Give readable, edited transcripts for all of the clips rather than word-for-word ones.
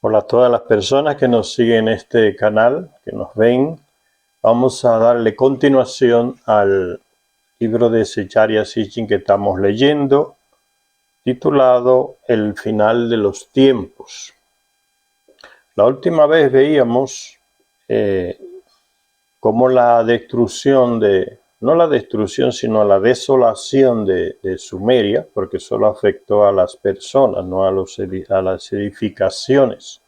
Hola a todas las personas que nos siguen en este canal, que nos ven. Vamos a darle continuación al libro de Zecharia Sitchin que estamos leyendo, titulado El final de los tiempos. La última vez veíamos cómo la destrucción no la destrucción, sino la desolación de Sumeria, porque solo afectó a las personas, no a las edificaciones.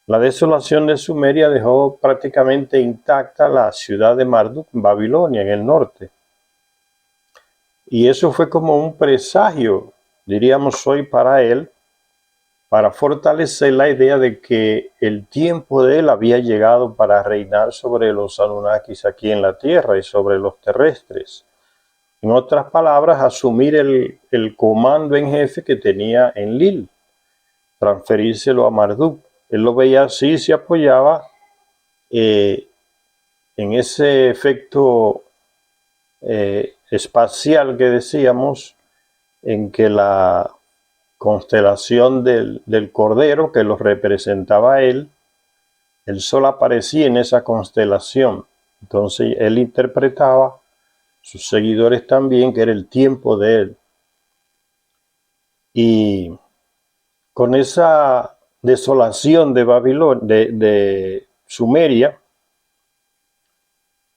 La desolación de Sumeria dejó prácticamente intacta la ciudad de Marduk, en Babilonia, en el norte. Y eso fue como un presagio, diríamos hoy, para él, para fortalecer la idea de que el tiempo de él había llegado para reinar sobre los Anunnakis aquí en la tierra y sobre los terrestres. En otras palabras, asumir el comando en jefe que tenía en Lil, transferírselo a Marduk. Él lo veía así y se apoyaba en ese efecto espacial que decíamos, en que la constelación del Cordero, que lo representaba a él, el sol aparecía en esa constelación. Entonces él interpretaba, sus seguidores también, que era el tiempo de él. Y con esa desolación de Babilonia, de Sumeria,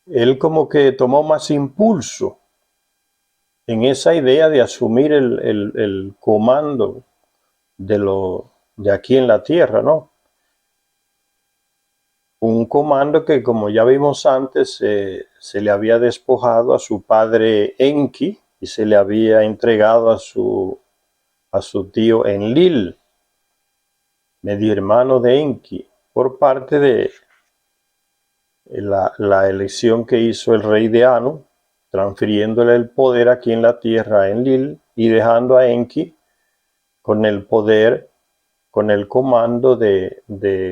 él como que tomó más impulso en esa idea de asumir el comando de aquí en la tierra, ¿no? Un comando que, como ya vimos antes, se le había despojado a su padre Enki y se le había entregado a su tío Enlil, medio hermano de Enki, por parte de la elección que hizo el rey de Anu, transfiriéndole el poder aquí en la tierra a Enlil y dejando a Enki con el poder, con el comando de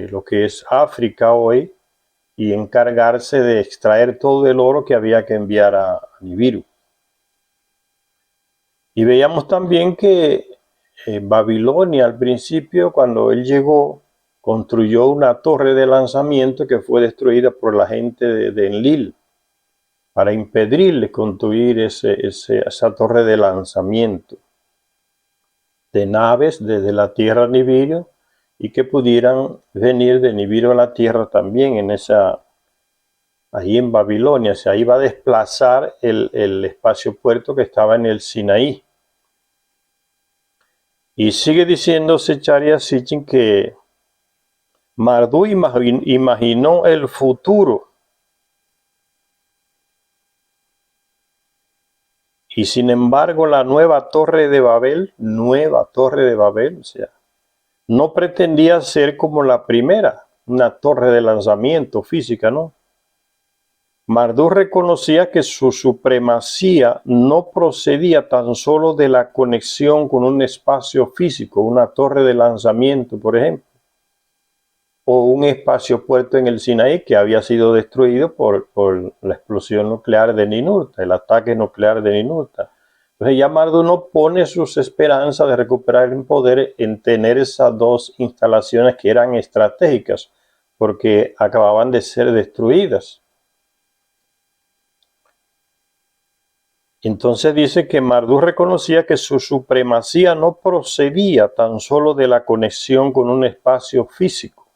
lo que es África hoy, y encargarse de extraer todo el oro que había que enviar a Nibiru. Y veíamos también que Babilonia al principio, cuando él llegó, construyó una torre de lanzamiento que fue destruida por la gente de Enlil para impedirle construir esa torre de lanzamiento de naves desde la tierra a Nibiru y que pudieran venir de Nibiru a la tierra también ahí en Babilonia. Se iba a desplazar el espacio puerto que estaba en el Sinaí. Y sigue diciendo Zecharia Sitchin que Marduk imaginó el futuro. Y sin embargo la nueva torre de Babel, o sea, no pretendía ser como la primera, una torre de lanzamiento física, ¿no? Marduk reconocía que su supremacía no procedía tan solo de la conexión con un espacio físico, una torre de lanzamiento, por ejemplo, o un espacio puerto en el Sinaí que había sido destruido por la explosión nuclear de Ninurta, el ataque nuclear de Ninurta. Entonces ya Marduk no pone sus esperanzas de recuperar el poder en tener esas dos instalaciones que eran estratégicas, porque acababan de ser destruidas. Entonces dice que Marduk reconocía que su supremacía no procedía tan solo de la conexión con un espacio físico,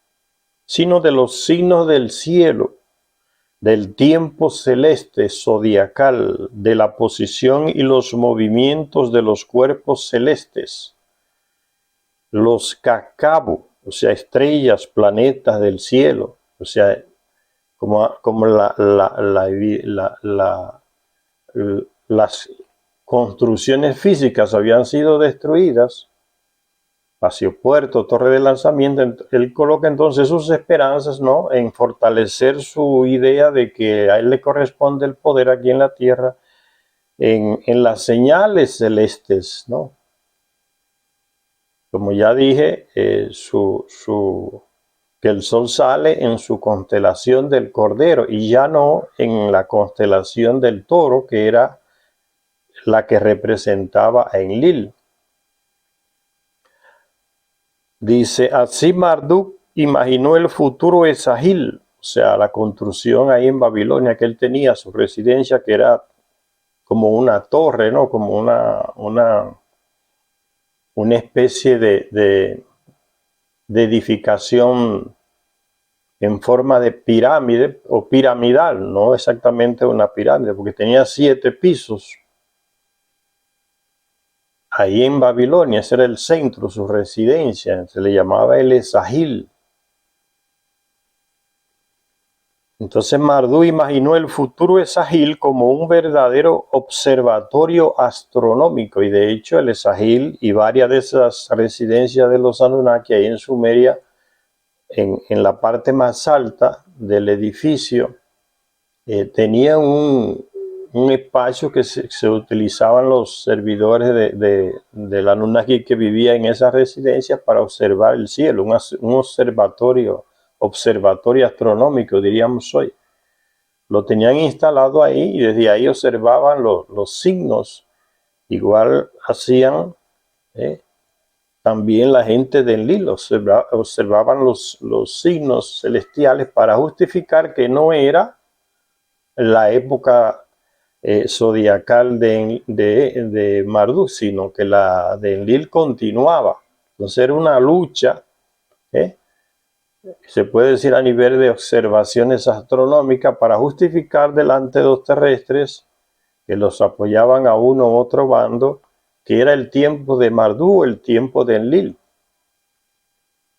sino de los signos del cielo, del tiempo celeste zodiacal, de la posición y los movimientos de los cuerpos celestes, los cacabu, o sea, estrellas, planetas del cielo, o sea, como las construcciones físicas habían sido destruidas, espacio puerto, torre de lanzamiento. Él coloca entonces sus esperanzas, ¿no?, en fortalecer su idea de que a él le corresponde el poder aquí en la tierra, en las señales celestes, ¿no? Como ya dije, que el sol sale en su constelación del Cordero y ya no en la constelación del Toro, que era la que representaba a Enlil. Dice, así Marduk imaginó el futuro Esagil, o sea, la construcción ahí en Babilonia que él tenía, su residencia, que era como una torre, ¿no? Como una especie de edificación en forma de pirámide o piramidal, no exactamente una pirámide, porque tenía 7 pisos. Ahí en Babilonia, ese era el centro, su residencia, se le llamaba el Esagil. Entonces Marduk imaginó el futuro Esagil como un verdadero observatorio astronómico, y de hecho el Esagil y varias de esas residencias de los Anunnaki ahí en Sumeria, en la parte más alta del edificio, tenían un espacio que se utilizaban los servidores del Anunnaki que vivía en esa residencia para observar el cielo, un observatorio astronómico, diríamos hoy. Lo tenían instalado ahí y desde ahí observaban los signos. Igual hacían también la gente de Enlil, observaban los signos celestiales para justificar que no era la época zodiacal de Marduk, sino que la de Enlil continuaba. Entonces era una lucha, se puede decir a nivel de observaciones astronómicas, para justificar delante de los terrestres que los apoyaban a uno u otro bando, que era el tiempo de Marduk, el tiempo de Enlil.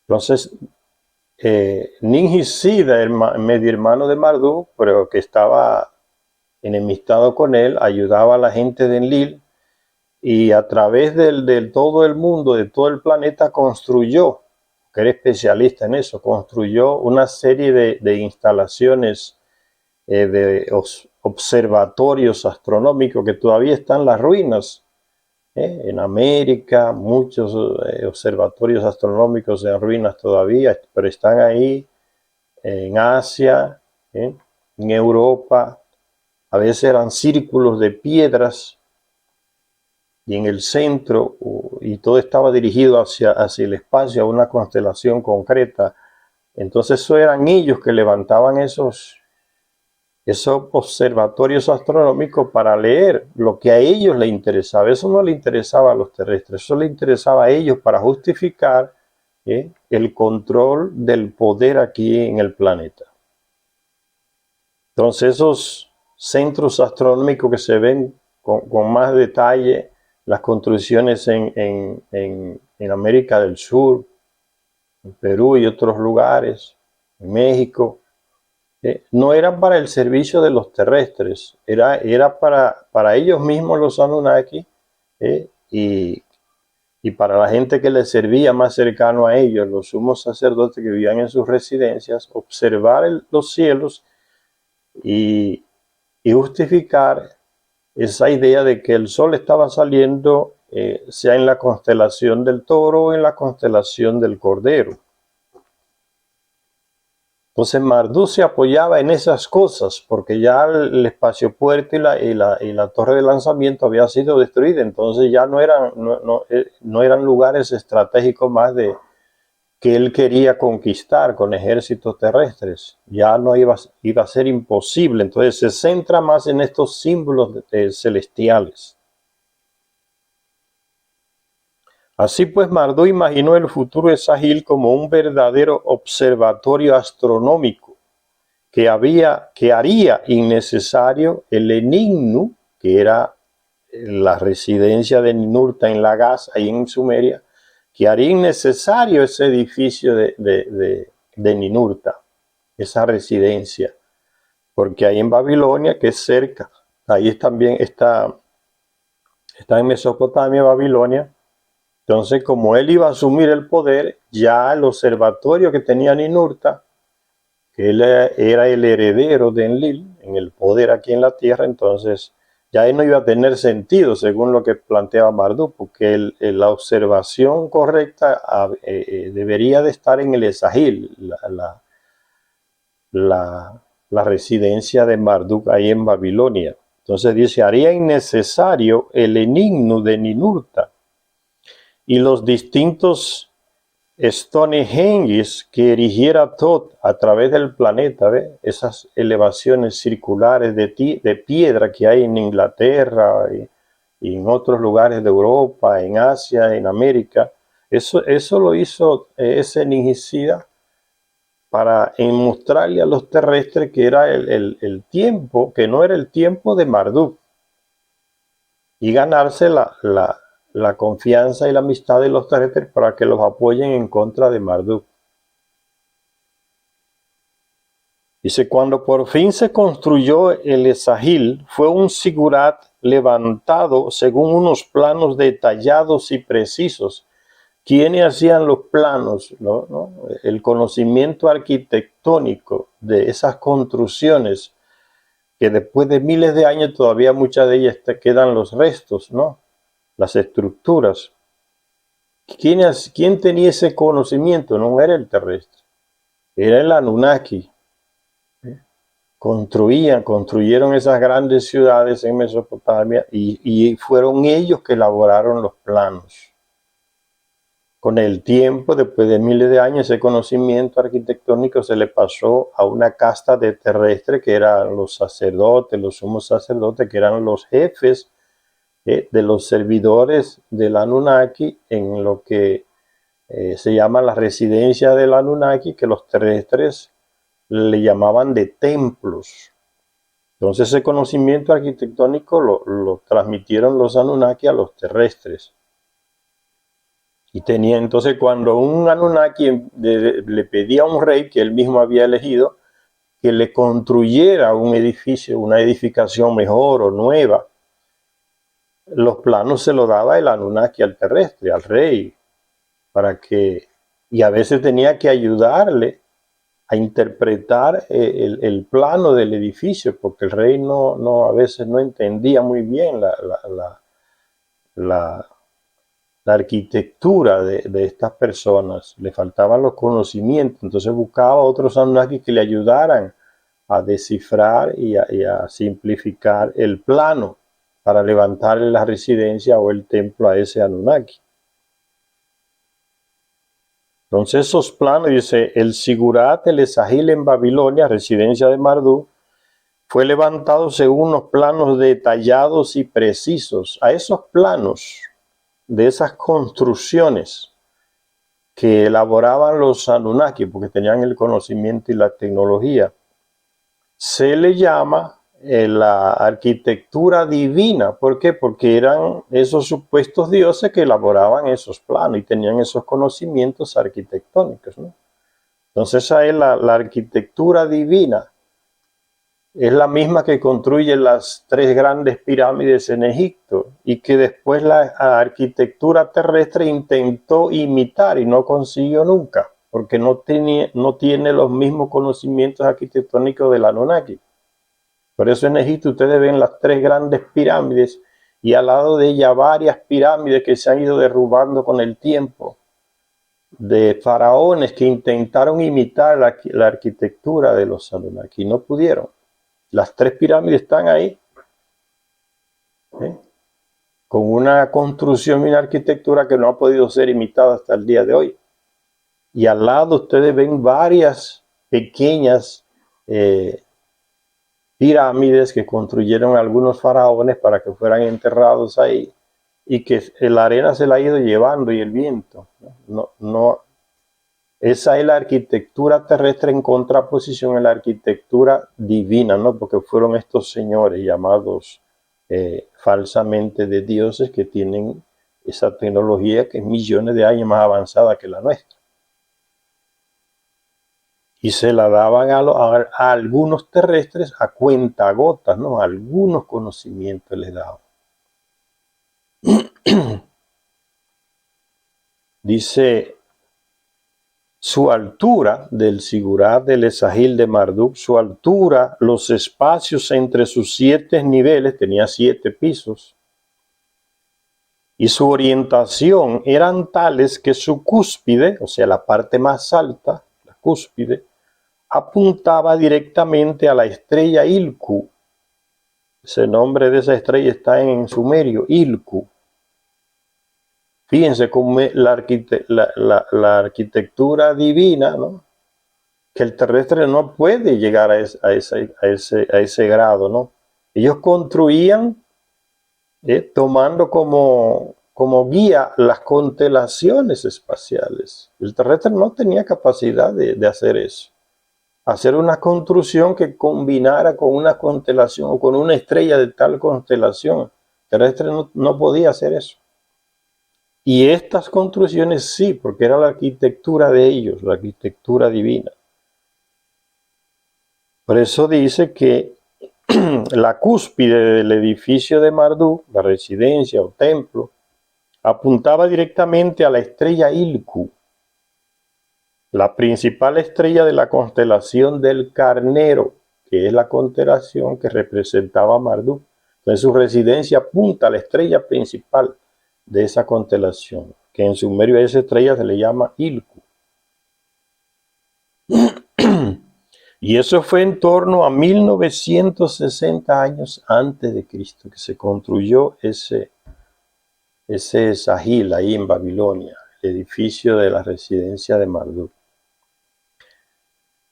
Entonces, Ningisida, el medio hermano de Marduk, pero que estaba enemistado con él, ayudaba a la gente de Enlil, y a través de todo el mundo, de todo el planeta, construyó, que era especialista en eso, construyó una serie de instalaciones, de observatorios astronómicos que todavía están en las ruinas. En América, muchos observatorios astronómicos en ruinas todavía, pero están ahí, en Asia, en Europa. A veces eran círculos de piedras y en el centro, y todo estaba dirigido hacia el espacio, a una constelación concreta. Entonces eso eran ellos que levantaban esos observatorios astronómicos para leer lo que a ellos les interesaba. Eso no le interesaba a los terrestres, eso le interesaba a ellos para justificar el control del poder aquí en el planeta. Entonces esos centros astronómicos que se ven con más detalle, las construcciones en América del Sur, en Perú y otros lugares, en México, no eran para el servicio de los terrestres, era para ellos mismos, los Anunnaki, y para la gente que les servía más cercano a ellos, los sumos sacerdotes que vivían en sus residencias, observar los cielos y justificar esa idea de que el sol estaba saliendo, sea en la constelación del Toro o en la constelación del Cordero. Entonces Marduk se apoyaba en esas cosas porque ya el espaciopuerto y la torre de lanzamiento había sido destruida. Entonces ya no eran lugares estratégicos más que él quería conquistar con ejércitos terrestres. Ya no iba a ser imposible. Entonces se centra más en estos símbolos celestiales. Así pues, Marduk imaginó el futuro Esagil como un verdadero observatorio astronómico que haría innecesario el Enignu, que era la residencia de Ninurta en Lagash, ahí en Sumeria, que haría innecesario ese edificio de Ninurta, esa residencia, porque ahí en Babilonia, que es cerca, ahí también está en Mesopotamia, Babilonia. Entonces, como él iba a asumir el poder, ya el observatorio que tenía Ninurta, que él era el heredero de Enlil en el poder aquí en la tierra, entonces ya él no iba a tener sentido, según lo que planteaba Marduk, porque la observación correcta debería de estar en el Esagil, la residencia de Marduk ahí en Babilonia. Entonces dice, haría innecesario el enigma de Ninurta y los distintos Stonehenge, que erigiera Thoth a través del planeta, ¿ve? Esas elevaciones circulares de piedra que hay en Inglaterra y en otros lugares de Europa, en Asia, en América. Eso lo hizo ese ningicida para mostrarle a los terrestres que era el tiempo, que no era el tiempo de Marduk, y ganarse la confianza y la amistad de los terrestres para que los apoyen en contra de Marduk. Dice, cuando por fin se construyó el Esagil, fue un sigurat levantado según unos planos detallados y precisos. ¿Quiénes hacían los planos? ¿No? El conocimiento arquitectónico de esas construcciones, que después de miles de años todavía muchas de ellas quedan los restos, ¿no? Las estructuras. ¿Quién tenía ese conocimiento? No era el terrestre, era el Anunnaki. Construyeron esas grandes ciudades en Mesopotamia y fueron ellos que elaboraron los planos. Con el tiempo, después de miles de años, ese conocimiento arquitectónico se le pasó a una casta de terrestres que eran los sacerdotes, los sumos sacerdotes, que eran los jefes de los servidores del Anunnaki en lo que se llama la residencia del Anunnaki, que los terrestres le llamaban de templos. Entonces ese conocimiento arquitectónico lo transmitieron los Anunnaki a los terrestres. Y tenía entonces, cuando un Anunnaki le pedía a un rey que él mismo había elegido que le construyera un edificio, una edificación mejor o nueva, los planos se los daba el Anunnaki al terrestre, al rey, y a veces tenía que ayudarle a interpretar el plano del edificio, porque el rey a veces no entendía muy bien la arquitectura de estas personas, le faltaban los conocimientos, entonces buscaba a otros Anunnaki que le ayudaran a descifrar y a simplificar el plano para levantarle la residencia o el templo a ese Anunnaki. Entonces esos planos, dice, el Sigurat el Esagil en Babilonia, residencia de Marduk, fue levantado según unos planos detallados y precisos. A esos planos de esas construcciones que elaboraban los Anunnaki, porque tenían el conocimiento y la tecnología, se le llama la arquitectura divina. ¿Por qué? Porque eran esos supuestos dioses que elaboraban esos planos y tenían esos conocimientos arquitectónicos, ¿no? Entonces esa es la arquitectura divina. Es la misma que construye las 3 grandes pirámides en Egipto y que después la arquitectura terrestre intentó imitar y no consiguió nunca, porque no tiene los mismos conocimientos arquitectónicos del Anunnaki. Por eso en Egipto ustedes ven las 3 grandes pirámides y al lado de ellas varias pirámides que se han ido derrubando con el tiempo, de faraones que intentaron imitar la arquitectura de los Anunnaki, no pudieron. Las 3 pirámides están ahí, con una construcción y una arquitectura que no ha podido ser imitada hasta el día de hoy. Y al lado ustedes ven varias pequeñas pirámides que construyeron algunos faraones para que fueran enterrados ahí, y que la arena se la ha ido llevando y el viento. Esa es la arquitectura terrestre en contraposición a la arquitectura divina, ¿no? Porque fueron estos señores llamados falsamente de dioses que tienen esa tecnología que es millones de años más avanzada que la nuestra. Y se la daban a algunos terrestres a cuentagotas, ¿no? Algunos conocimientos les daban. Dice, su altura del Sigurat del Esagil de Marduk, su altura, los espacios entre sus 7 niveles, tenía 7 pisos, y su orientación eran tales que su cúspide, o sea, la parte más alta, la cúspide, apuntaba directamente a la estrella Ilku. Ese nombre de esa estrella está en sumerio, Ilku. Fíjense cómo la arquitectura divina, ¿no? Que el terrestre no puede llegar a ese grado, ¿no? Ellos construían tomando como guía las constelaciones espaciales. El terrestre no tenía capacidad de hacer eso. Hacer una construcción que combinara con una constelación o con una estrella de tal constelación. El terrestre no podía hacer eso. Y estas construcciones sí, porque era la arquitectura de ellos, la arquitectura divina. Por eso dice que la cúspide del edificio de Marduk, la residencia o templo, apuntaba directamente a la estrella Ilku, la principal estrella de la constelación del Carnero, que es la constelación que representaba a Marduk. Entonces su residencia apunta a la estrella principal de esa constelación, que en sumerio a esa estrella se le llama Ilku. Y eso fue en torno a 1960 años antes de Cristo, que se construyó ese Sahil ahí en Babilonia, el edificio de la residencia de Marduk.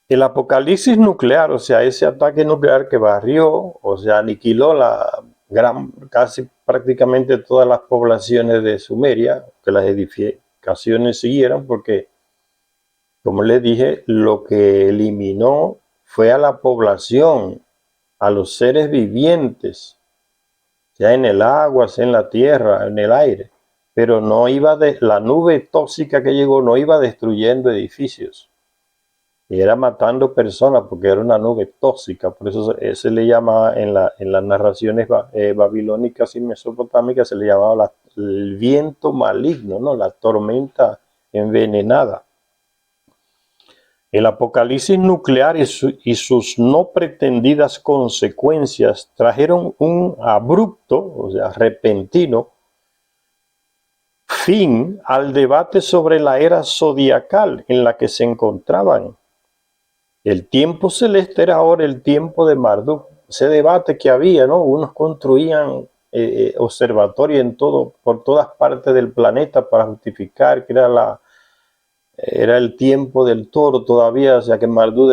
El apocalipsis nuclear, o sea, ese ataque nuclear que barrió, o sea, aniquiló casi prácticamente todas las poblaciones de Sumeria, que las edificaciones siguieron, porque, como les dije, lo que eliminó fue a la población, a los seres vivientes, sea en el agua, sea en la tierra, en el aire, pero no iba la nube tóxica que llegó no iba destruyendo edificios, y era matando personas porque era una nube tóxica. Por eso se le llama en las narraciones babilónicas y mesopotámicas, se le llamaba el viento maligno, ¿no? La tormenta envenenada. El apocalipsis nuclear y sus no pretendidas consecuencias trajeron un abrupto, o sea, repentino, fin al debate sobre la era zodiacal en la que se encontraban. El tiempo celeste era ahora el tiempo de Marduk. Ese debate que había, ¿no? Unos construían observatorios por todas partes del planeta para justificar que era el tiempo del toro todavía, o sea que Marduk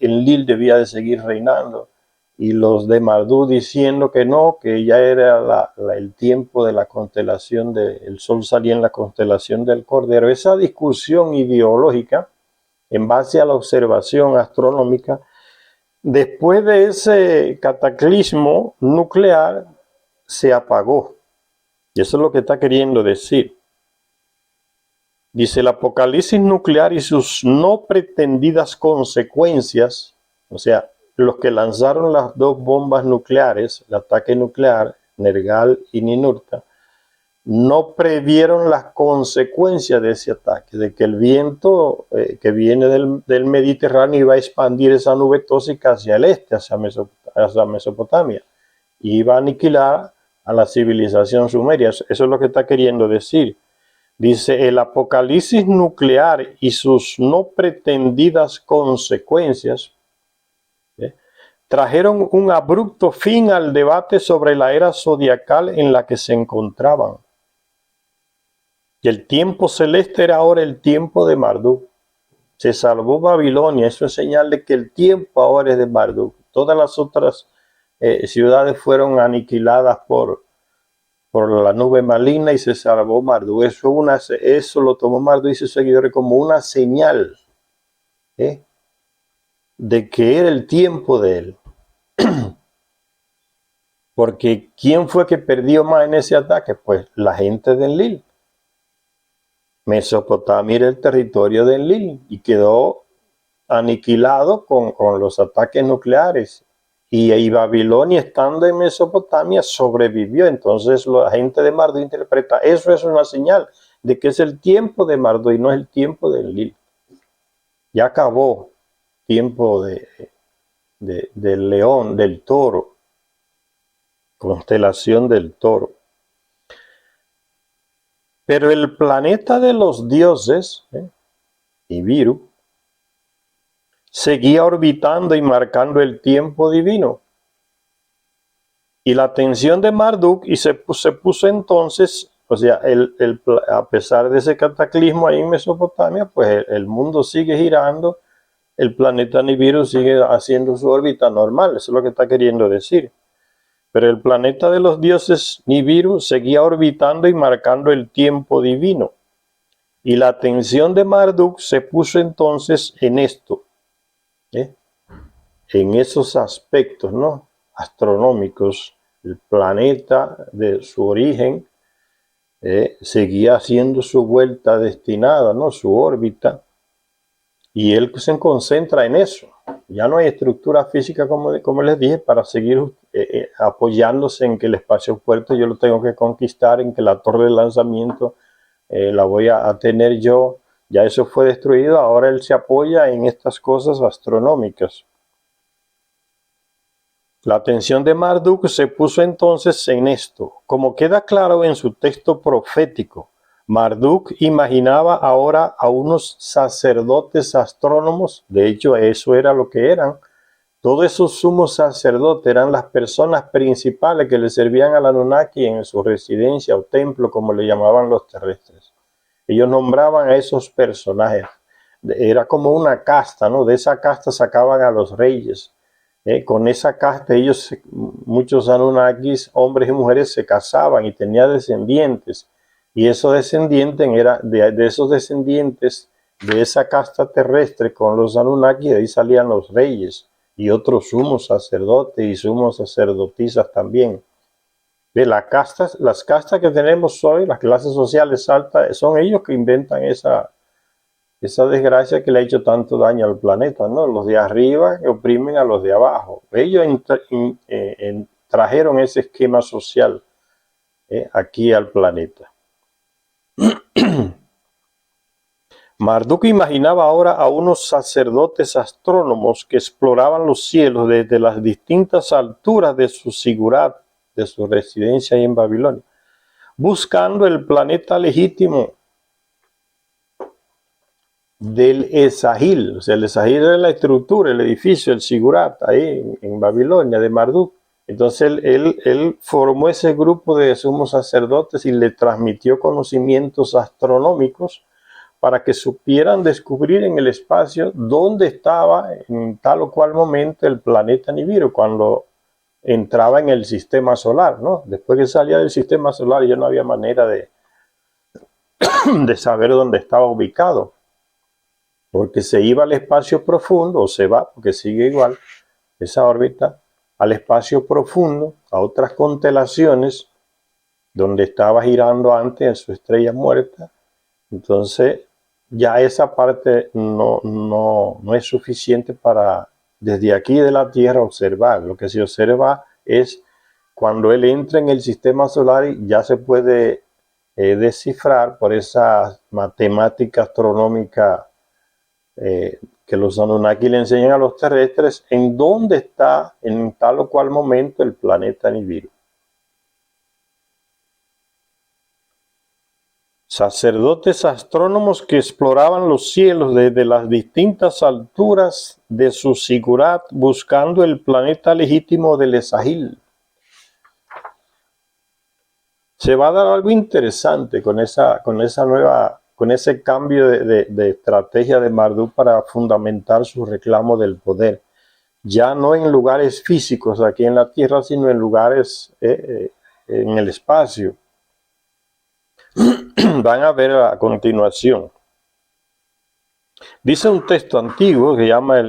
Enlil debía de seguir reinando, y los de Marduk diciendo que no, que ya era el tiempo de la constelación el sol salía en la constelación del Cordero. Esa discusión ideológica en base a la observación astronómica, después de ese cataclismo nuclear, se apagó. Y eso es lo que está queriendo decir. Dice, el apocalipsis nuclear y sus no pretendidas consecuencias, o sea, los que lanzaron las dos bombas nucleares, el ataque nuclear, Nergal y Ninurta, no previeron las consecuencias de ese ataque, de que el viento que viene del Mediterráneo iba a expandir esa nube tóxica hacia el este, hacia Mesopotamia, y iba a aniquilar a la civilización sumeria. Eso es lo que está queriendo decir. Dice, el apocalipsis nuclear y sus no pretendidas consecuencias trajeron un abrupto fin al debate sobre la era zodiacal en la que se encontraban. Y el tiempo celeste era ahora el tiempo de Marduk. Se salvó Babilonia, eso es señal de que el tiempo ahora es de Marduk. Todas las otras ciudades fueron aniquiladas por la nube maligna y se salvó Marduk. Eso lo tomó Marduk y sus seguidores como una señal de que era el tiempo de él. Porque ¿quién fue que perdió más en ese ataque? Pues la gente de Enlil. Mesopotamia era el territorio de Enlil y quedó aniquilado con los ataques nucleares. Y Babilonia, estando en Mesopotamia, sobrevivió. Entonces la gente de Marduk interpreta, eso es una señal de que es el tiempo de Marduk y no es el tiempo de Enlil. Ya acabó tiempo del león, del toro, constelación del toro. Pero el planeta de los dioses, Nibiru, seguía orbitando y marcando el tiempo divino. Y la atención de Marduk se puso entonces O sea, a pesar de ese cataclismo ahí en Mesopotamia, pues el mundo sigue girando, el planeta Nibiru sigue haciendo su órbita normal, eso es lo que está queriendo decir. Pero el planeta de los dioses Nibiru seguía orbitando y marcando el tiempo divino. Y la atención de Marduk se puso entonces en esto, en esos aspectos, ¿no?, astronómicos. El planeta de su origen seguía haciendo su vuelta destinada, ¿no?, su órbita, y él se concentra en eso. Ya no hay estructura física, como les dije, para seguir apoyándose en que el espacio fuerte yo lo tengo que conquistar, en que la torre de lanzamiento la voy a tener yo. Ya eso fue destruido, ahora él se apoya en estas cosas astronómicas. La atención de Marduk se puso entonces en esto. Como queda claro en su texto profético, Marduk imaginaba ahora a unos sacerdotes astrónomos. De hecho, eso era lo que eran. Todos esos sumos sacerdotes eran las personas principales que le servían al Anunnaki en su residencia o templo, como le llamaban los terrestres. Ellos nombraban a esos personajes. Era como una casta, ¿no? De esa casta sacaban a los reyes. Con esa casta ellos, muchos Anunnakis, hombres y mujeres, se casaban y tenían descendientes. Y esos descendientes, de esos descendientes de esa casta terrestre con los Anunnakis, de ahí salían los reyes y otros sumos sacerdotes y sumos sacerdotisas también. De las castas que tenemos hoy, las clases sociales altas, son ellos que inventan esa desgracia que le ha hecho tanto daño al planeta, ¿no? Los de arriba que oprimen a los de abajo. Ellos trajeron ese esquema social aquí al planeta. Marduk imaginaba ahora a unos sacerdotes astrónomos que exploraban los cielos desde las distintas alturas de su sigurat, de su residencia ahí en Babilonia, buscando el planeta legítimo del Esagil. O sea, el Esagil era la estructura, el edificio, el sigurat, ahí en Babilonia, de Marduk. Entonces él formó ese grupo de sumos sacerdotes y le transmitió conocimientos astronómicos para que supieran descubrir en el espacio dónde estaba en tal o cual momento el planeta Nibiru, cuando entraba en el sistema solar, ¿no? Después que salía del sistema solar ya no había manera de saber dónde estaba ubicado, porque se iba al espacio profundo, o se va, porque sigue igual esa órbita, al espacio profundo, a otras constelaciones, donde estaba girando antes en su estrella muerta. Entonces ya esa parte no es suficiente para desde aquí de la Tierra observar. Lo que se observa es cuando él entra en el sistema solar, y ya se puede descifrar por esa matemática astronómica que los Anunnaki le enseñan a los terrestres, en dónde está en tal o cual momento el planeta Nibiru. Sacerdotes astrónomos que exploraban los cielos desde las distintas alturas de su sigurat, buscando el planeta legítimo del Esagil. Se va a dar algo interesante con ese cambio de estrategia de Marduk para fundamentar su reclamo del poder. Ya no en lugares físicos aquí en la Tierra, sino en lugares en el espacio. Van a ver a continuación. Dice un texto antiguo que llama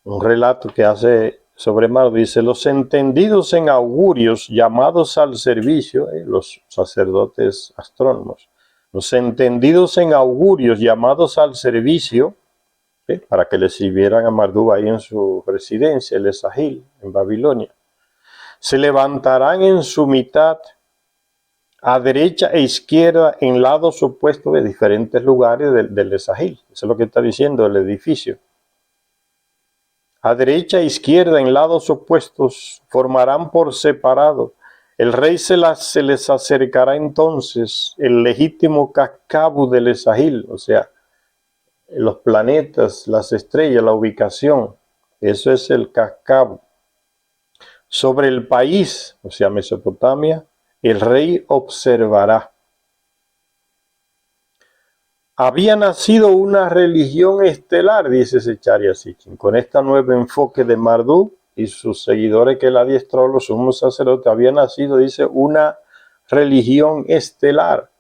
un relato que hace sobre Marduk. Dice: los entendidos en augurios llamados al servicio, los sacerdotes astrónomos, los entendidos en augurios llamados al servicio, para que le sirvieran a Marduk ahí en su residencia, el Esagil, en Babilonia, se levantarán en su mitad, a derecha e izquierda, en lados opuestos de diferentes lugares del Esagil. Eso es lo que está diciendo el edificio. A derecha e izquierda, en lados opuestos, formarán por separado. El rey se les acercará entonces, el legítimo cascabu del Esagil, o sea, los planetas, las estrellas, la ubicación. Eso es el cascabu. Sobre el país, o sea, Mesopotamia, el rey observará. Había nacido una religión estelar, dice Zecharia Sitchin, con este nuevo enfoque de Marduk y sus seguidores que él adiestró, los sumos sacerdotes. Había nacido, dice, una religión estelar.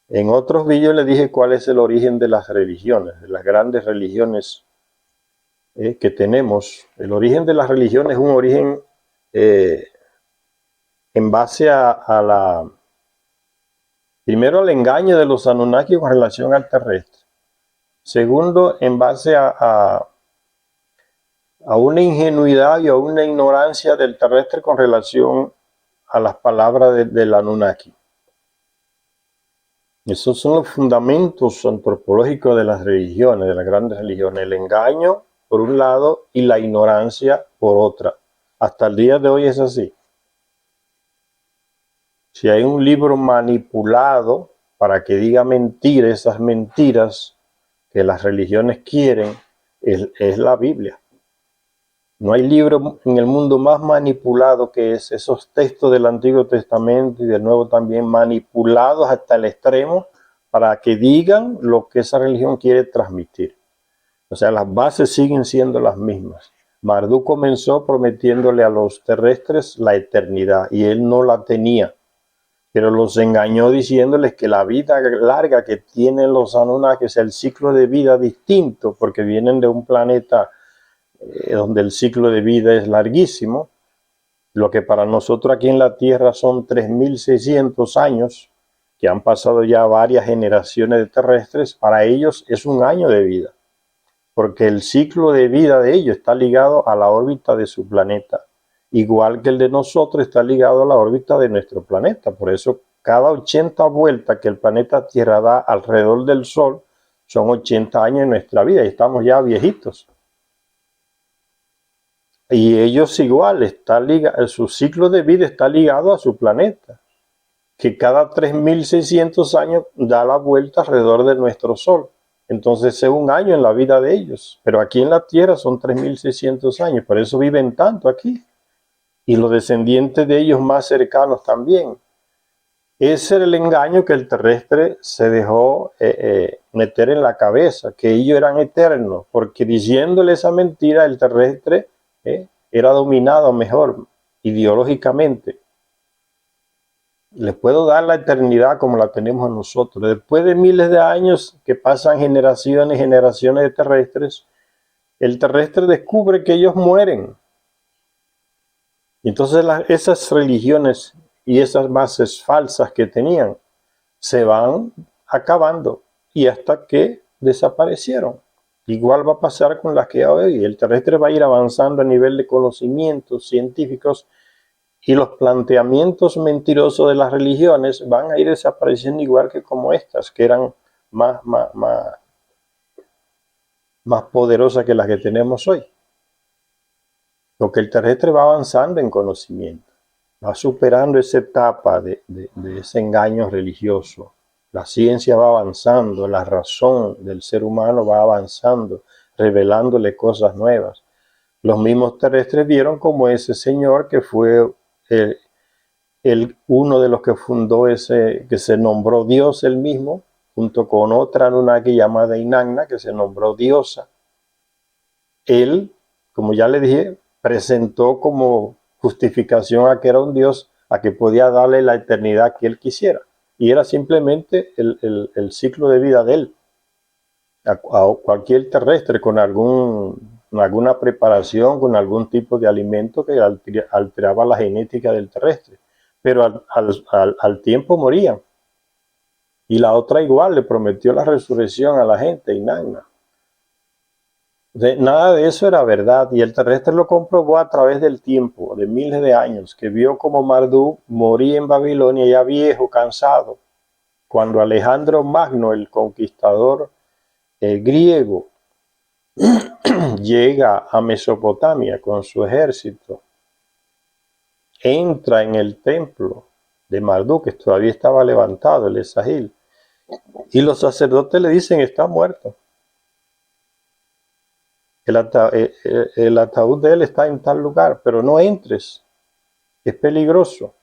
En otros vídeos le dije cuál es el origen de las religiones, de las grandes religiones que tenemos. El origen de las religiones es un origen en base primero al engaño de los Anunnaki con relación al terrestre. Segundo, en base a una ingenuidad y a una ignorancia del terrestre con relación a las palabras del Anunnaki. Esos son los fundamentos antropológicos de las religiones, de las grandes religiones. El engaño, por un lado, y la ignorancia, por otra. Hasta el día de hoy es así. Si hay un libro manipulado para que diga mentiras, esas mentiras que las religiones quieren, es la Biblia. No hay libro en el mundo más manipulado que esos textos del Antiguo Testamento y del Nuevo también, manipulados hasta el extremo para que digan lo que esa religión quiere transmitir. O sea, las bases siguen siendo las mismas. Marduk comenzó prometiéndole a los terrestres la eternidad y él no la tenía, pero los engañó diciéndoles que la vida larga que tienen los Anunnaki es el ciclo de vida distinto, porque vienen de un planeta donde el ciclo de vida es larguísimo. Lo que para nosotros aquí en la Tierra son 3.600 años, que han pasado ya varias generaciones de terrestres, para ellos es un año de vida, porque el ciclo de vida de ellos está ligado a la órbita de su planeta, igual que el de nosotros está ligado a la órbita de nuestro planeta. Por eso cada 80 vueltas que el planeta Tierra da alrededor del Sol son 80 años en nuestra vida y estamos ya viejitos. Y ellos igual, su ciclo de vida está ligado a su planeta, que cada 3.600 años da la vuelta alrededor de nuestro Sol. Entonces es un año en la vida de ellos, pero aquí en la Tierra son 3.600 años, por eso viven tanto aquí. Y los descendientes de ellos más cercanos también. Ese era el engaño que el terrestre se dejó meter en la cabeza, que ellos eran eternos, porque diciéndole esa mentira, el terrestre era dominado mejor ideológicamente. Les puedo dar la eternidad como la tenemos nosotros. Después de miles de años que pasan generaciones y generaciones de terrestres, el terrestre descubre que ellos mueren. Entonces esas religiones y esas bases falsas que tenían se van acabando y hasta que desaparecieron. Igual va a pasar con las que hoy. El terrestre va a ir avanzando a nivel de conocimientos científicos y los planteamientos mentirosos de las religiones van a ir desapareciendo igual que como estas, que eran más poderosas que las que tenemos hoy. Porque el terrestre va avanzando en conocimiento, va superando esa etapa de ese engaño religioso. La ciencia va avanzando, la razón del ser humano va avanzando, revelándole cosas nuevas. Los mismos terrestres vieron como ese señor que fue uno de los que fundó que se nombró Dios él mismo, junto con otra Anunnaki llamada Inanna, que se nombró diosa. Él, como ya le dije, presentó como justificación a que era un Dios, a que podía darle la eternidad que él quisiera. Y era simplemente el ciclo de vida de él. A cualquier terrestre con alguna preparación, con algún tipo de alimento que alteraba la genética del terrestre. Pero al tiempo morían. Y la otra igual le prometió la resurrección a la gente, Inanna. Nada de eso era verdad, y el terrestre lo comprobó a través del tiempo, de miles de años, que vio como Marduk moría en Babilonia ya viejo, cansado, cuando Alejandro Magno, el conquistador griego, llega a Mesopotamia con su ejército, entra en el templo de Marduk, que todavía estaba levantado, el Esagil, y los sacerdotes le dicen: está muerto. el ataúd de él está en tal lugar, pero no entres, es peligroso.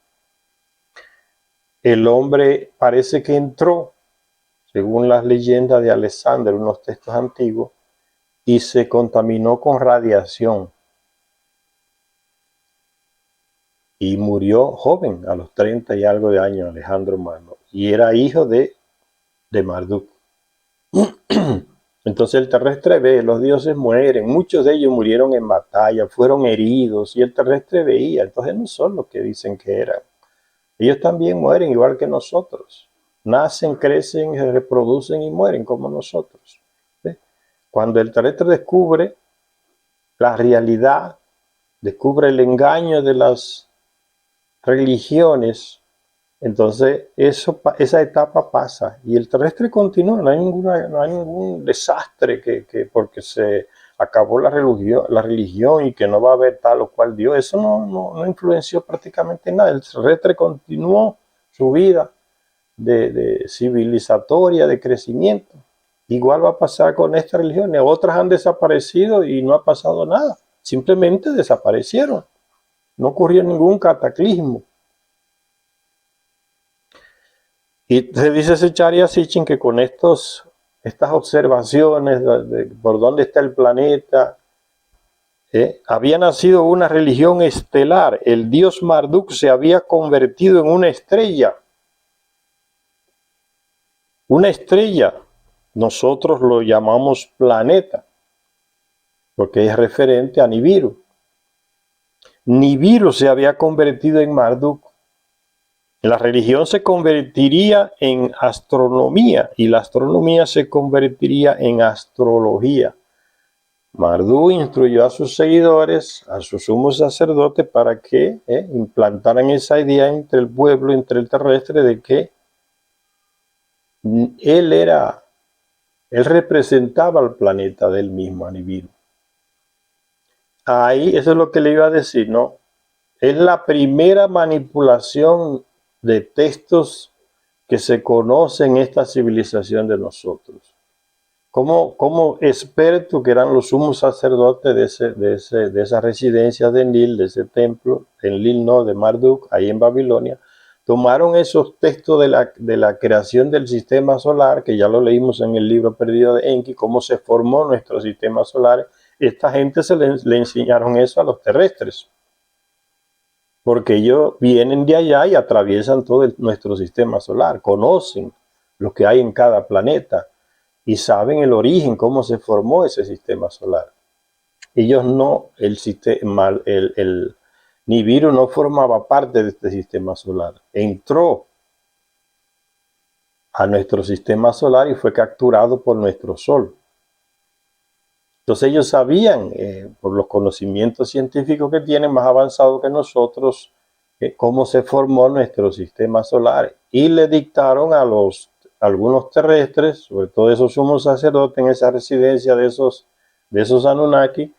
El hombre parece que entró, según las leyendas de Alexander, unos textos antiguos, y se contaminó con radiación. Y murió joven, a los 30 y algo de años, Alejandro Magno, y era hijo de Marduk. Entonces el terrestre ve, los dioses mueren, muchos de ellos murieron en batalla, fueron heridos, y el terrestre veía. Entonces no son los que dicen que eran. Ellos también mueren igual que nosotros. Nacen, crecen, se reproducen y mueren como nosotros. ¿Sí? Cuando el terrestre descubre la realidad, descubre el engaño de las religiones, entonces esa etapa pasa y el terrestre continúa. No hay ningún desastre porque se acabó la religión y que no va a haber tal o cual Dios. Eso no influenció prácticamente nada. El terrestre continuó su vida de civilizatoria, de crecimiento. Igual va a pasar con estas religiones. Otras han desaparecido y no ha pasado nada. Simplemente desaparecieron. No ocurrió ningún cataclismo. Y se dice Zecharia Sitchin que con estas observaciones de por dónde está el planeta, había nacido una religión estelar. El dios Marduk se había convertido en una estrella. Una estrella. Nosotros lo llamamos planeta, porque es referente a Nibiru. Nibiru se había convertido en Marduk. La religión se convertiría en astronomía y la astronomía se convertiría en astrología. Marduk instruyó a sus seguidores, a sus sumos sacerdotes, para que implantaran esa idea entre el pueblo, entre el terrestre, de que él representaba al planeta del mismo, a Nibiru. Ahí, eso es lo que le iba a decir, ¿no? Es la primera manipulación de textos que se conoce en esta civilización de nosotros. Como expertos que eran los sumos sacerdotes de esa residencia de Enlil, de ese templo, Enlil no, de Marduk, ahí en Babilonia, tomaron esos textos de la creación del sistema solar, que ya lo leímos en el libro perdido de Enki, cómo se formó nuestro sistema solar. Esta gente le enseñaron eso a los terrestres, porque ellos vienen de allá y atraviesan todo nuestro sistema solar, conocen lo que hay en cada planeta y saben el origen, cómo se formó ese sistema solar. Ellos no, el Nibiru no formaba parte de este sistema solar, entró a nuestro sistema solar y fue capturado por nuestro Sol. Entonces ellos sabían, por los conocimientos científicos que tienen más avanzados que nosotros, cómo se formó nuestro sistema solar. Y le dictaron a algunos terrestres, sobre todo esos sumos sacerdotes en esa residencia de esos Anunnaki,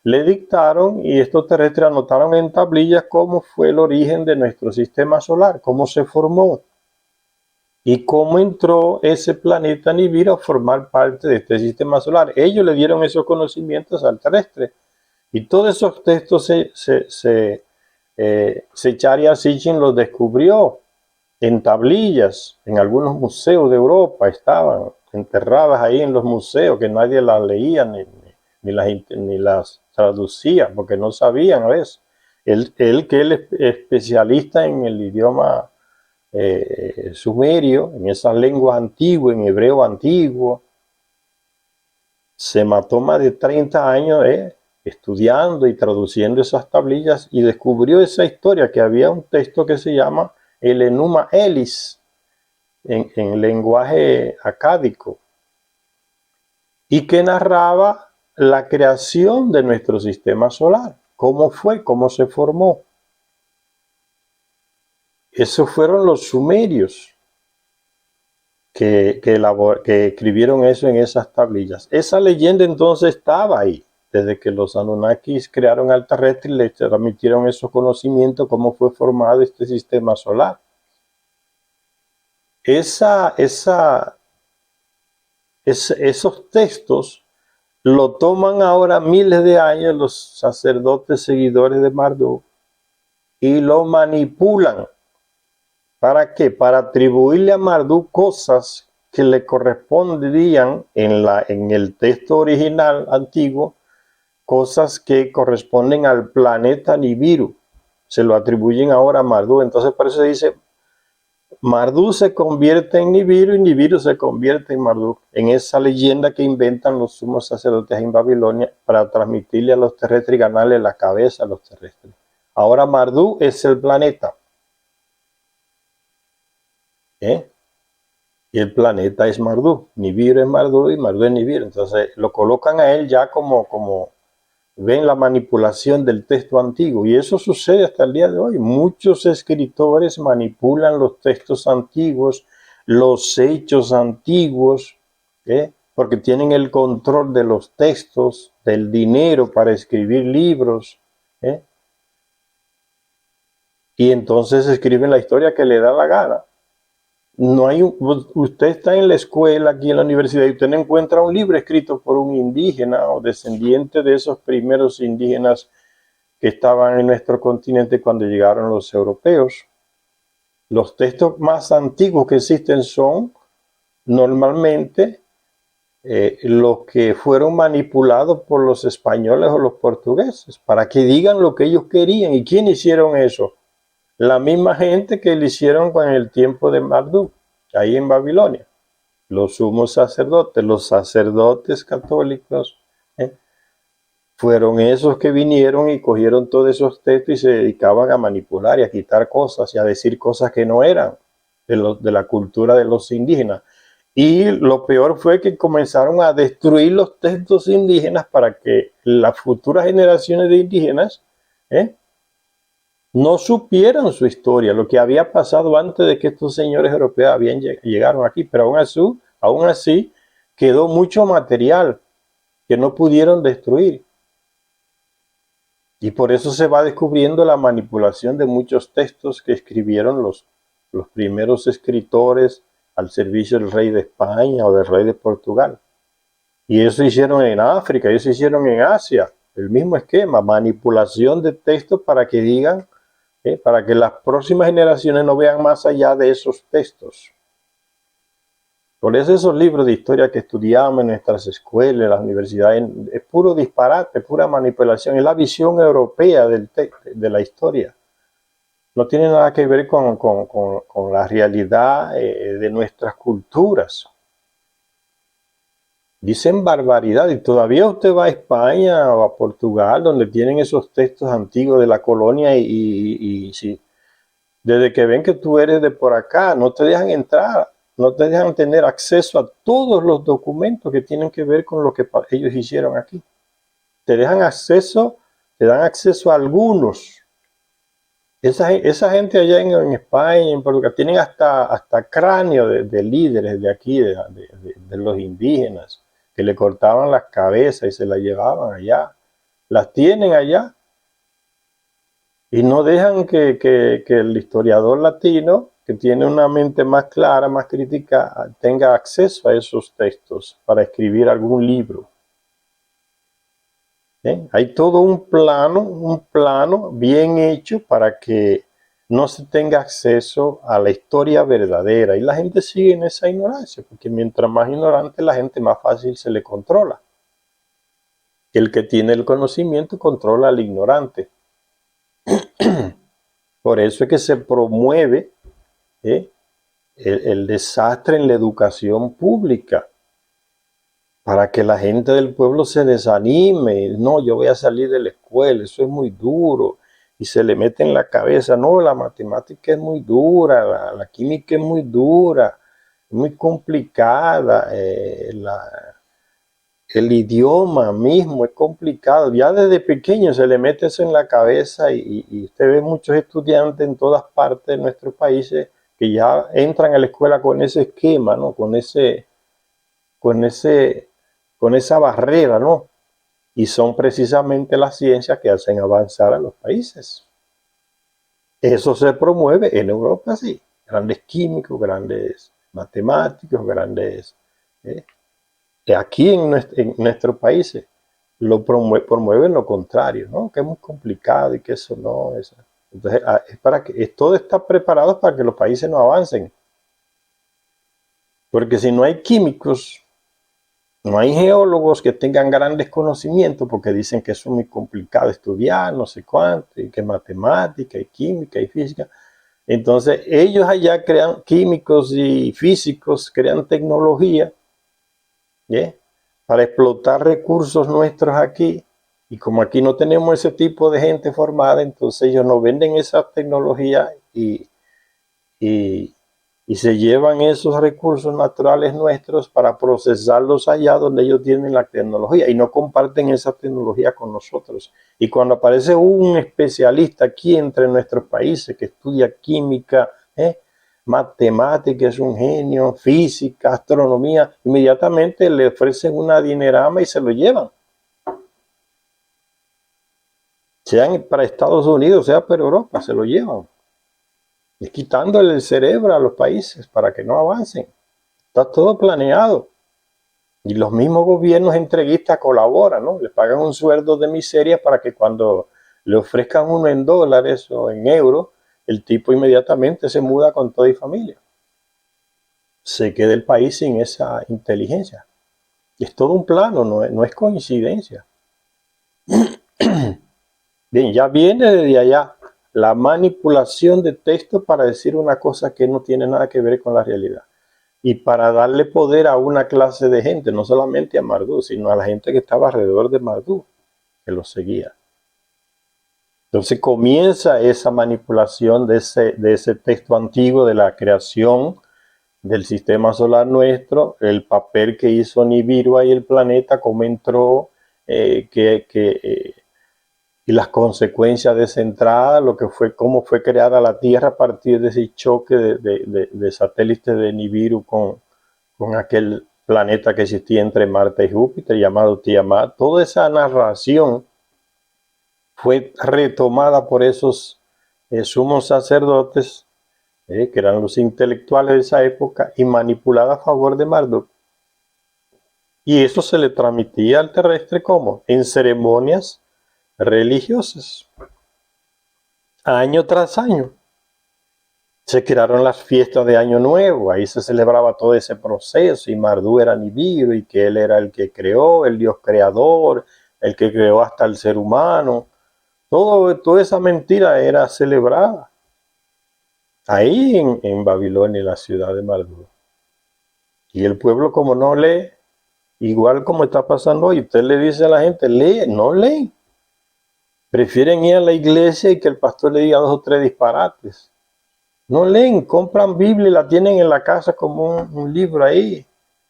le dictaron y estos terrestres anotaron en tablillas cómo fue el origen de nuestro sistema solar, cómo se formó. Y cómo entró ese planeta Nibiru a formar parte de este sistema solar. Ellos le dieron esos conocimientos al terrestre. Y todos esos textos Zecharia Sitchin los descubrió en tablillas, en algunos museos de Europa estaban enterradas ahí en los museos, que nadie las leía ni las traducía, porque no sabían a veces. Él es especialista en el idioma sumerio, en esas lenguas antiguas, en hebreo antiguo, se mató más de 30 años estudiando y traduciendo esas tablillas y descubrió esa historia, que había un texto que se llama el Enuma Elis en lenguaje acádico y que narraba la creación de nuestro sistema solar, cómo fue, cómo se formó. Esos fueron los sumerios que escribieron eso en esas tablillas. Esa leyenda entonces estaba ahí, desde que los Anunnakis crearon al terrestre y le transmitieron esos conocimientos, cómo fue formado este sistema solar. Esos textos lo toman ahora miles de años los sacerdotes seguidores de Marduk y lo manipulan. ¿Para qué? Para atribuirle a Marduk cosas que le correspondían en el texto original antiguo, cosas que corresponden al planeta Nibiru. Se lo atribuyen ahora a Marduk. Entonces por eso se dice, Marduk se convierte en Nibiru y Nibiru se convierte en Marduk. En esa leyenda que inventan los sumos sacerdotes en Babilonia para transmitirle a los terrestres y ganarle la cabeza a los terrestres. Ahora Marduk es el planeta. Y el planeta es Marduk. Nibiru es Marduk y Marduk es Nibiru. Entonces lo colocan a él ya como ven la manipulación del texto antiguo, y eso sucede hasta el día de hoy. Muchos escritores manipulan los textos antiguos, los hechos antiguos, porque tienen el control de los textos, del dinero para escribir libros, y entonces escriben la historia que le da la gana. No hay usted está en la escuela, aquí en la universidad, y usted no encuentra un libro escrito por un indígena o descendiente de esos primeros indígenas que estaban en nuestro continente cuando llegaron los europeos. Los textos más antiguos que existen son normalmente los que fueron manipulados por los españoles o los portugueses para que digan lo que ellos querían. ¿Y quién hicieron eso? La misma gente que lo hicieron con el tiempo de Marduk, ahí en Babilonia. Los sumos sacerdotes, los sacerdotes católicos, fueron esos que vinieron y cogieron todos esos textos y se dedicaban a manipular y a quitar cosas y a decir cosas que no eran de la cultura de los indígenas. Y lo peor fue que comenzaron a destruir los textos indígenas para que las futuras generaciones de indígenas no supieran su historia, lo que había pasado antes de que estos señores europeos llegaron aquí. Pero aún así quedó mucho material que no pudieron destruir. Y por eso se va descubriendo la manipulación de muchos textos que escribieron los primeros escritores al servicio del rey de España o del rey de Portugal. Y eso hicieron en África, eso hicieron en Asia, el mismo esquema, manipulación de textos para que digan, para que las próximas generaciones no vean más allá de esos textos. Por eso esos libros de historia que estudiamos en nuestras escuelas, en las universidades, es puro disparate, pura manipulación, es la visión europea de la historia. No tiene nada que ver con la realidad de nuestras culturas. Dicen barbaridad, y todavía usted va a España o a Portugal, donde tienen esos textos antiguos de la colonia, y si, desde que ven que tú eres de por acá, no te dejan entrar, no te dejan tener acceso a todos los documentos que tienen que ver con lo que ellos hicieron aquí. Te dan acceso a algunos. Esa gente allá en España, en Portugal, tienen hasta cráneo de líderes de aquí, de los indígenas, que le cortaban las cabezas y se las llevaban allá. Las tienen allá. Y no dejan que el historiador latino, que tiene una mente más clara, más crítica, tenga acceso a esos textos para escribir algún libro. Hay todo un plano bien hecho para que no se tenga acceso a la historia verdadera. Y la gente sigue en esa ignorancia, porque mientras más ignorante la gente, más fácil se le controla. El que tiene el conocimiento controla al ignorante. Por eso es que se promueve el desastre en la educación pública, para que la gente del pueblo se desanime. No, yo voy a salir de la escuela, eso es muy duro, y se le mete en la cabeza, no, la matemática es muy dura, la química es muy dura, es muy complicada, el idioma mismo es complicado. Ya desde pequeño se le mete eso en la cabeza, y usted ve muchos estudiantes en todas partes de nuestros países que ya entran a la escuela con ese esquema, ¿no? Con esa barrera, ¿no? Y son precisamente las ciencias que hacen avanzar a los países. Eso se promueve en Europa, sí. Grandes químicos, grandes matemáticos, grandes Aquí en nuestros países promueven lo contrario, ¿no? Que es muy complicado y que eso no es. Entonces, es para que todo está preparado para que los países no avancen. Porque si no hay químicos, no hay geólogos que tengan grandes conocimientos, porque dicen que eso es muy complicado estudiar, no sé cuánto, y que matemática, y química, y física. Entonces, ellos allá crean químicos y físicos, crean tecnología, ¿yeah?, para explotar recursos nuestros aquí. Y como aquí no tenemos ese tipo de gente formada, entonces ellos nos venden esa tecnología y, y se llevan esos recursos naturales nuestros para procesarlos allá donde ellos tienen la tecnología y no comparten esa tecnología con nosotros. Y cuando aparece un especialista aquí entre nuestros países que estudia química, matemática, es un genio, física, astronomía, inmediatamente le ofrecen una dinerama y se lo llevan. Sean para Estados Unidos, sea para Europa, se lo llevan. Es quitándole el cerebro a los países para que no avancen. Está todo planeado. Y los mismos gobiernos entreguistas colaboran, ¿no? Le pagan un sueldo de miseria para que cuando le ofrezcan uno en dólares o en euros, el tipo inmediatamente se muda con toda y familia. Se queda el país sin esa inteligencia. Es todo un plano, no es coincidencia. Bien, ya viene desde allá la manipulación de texto para decir una cosa que no tiene nada que ver con la realidad. Y para darle poder a una clase de gente, no solamente a Marduk, sino a la gente que estaba alrededor de Marduk, que lo seguía. Entonces comienza esa manipulación de ese texto antiguo de la creación del sistema solar nuestro, el papel que hizo Nibiru y el planeta, cómo entró, y las consecuencias de esa entrada, cómo fue creada la Tierra a partir de ese choque de satélites de Nibiru con aquel planeta que existía entre Marte y Júpiter, llamado Tiamat. Toda esa narración fue retomada por esos sumos sacerdotes, que eran los intelectuales de esa época, y manipulada a favor de Marduk. Y eso se le transmitía al terrestre como en ceremonias religiosas, año tras año. Se crearon las fiestas de Año Nuevo, ahí se celebraba todo ese proceso, y Marduk era Nibiru, y que él era el que creó, el Dios creador, el que creó hasta el ser humano. Toda esa mentira era celebrada ahí en Babilonia, en la ciudad de Marduk. Y el pueblo, como no lee, igual como está pasando hoy, usted le dice a la gente, lee, no lee. Prefieren ir a la iglesia y que el pastor le diga 2 o 3 disparates. No leen, compran Biblia y la tienen en la casa como un libro ahí,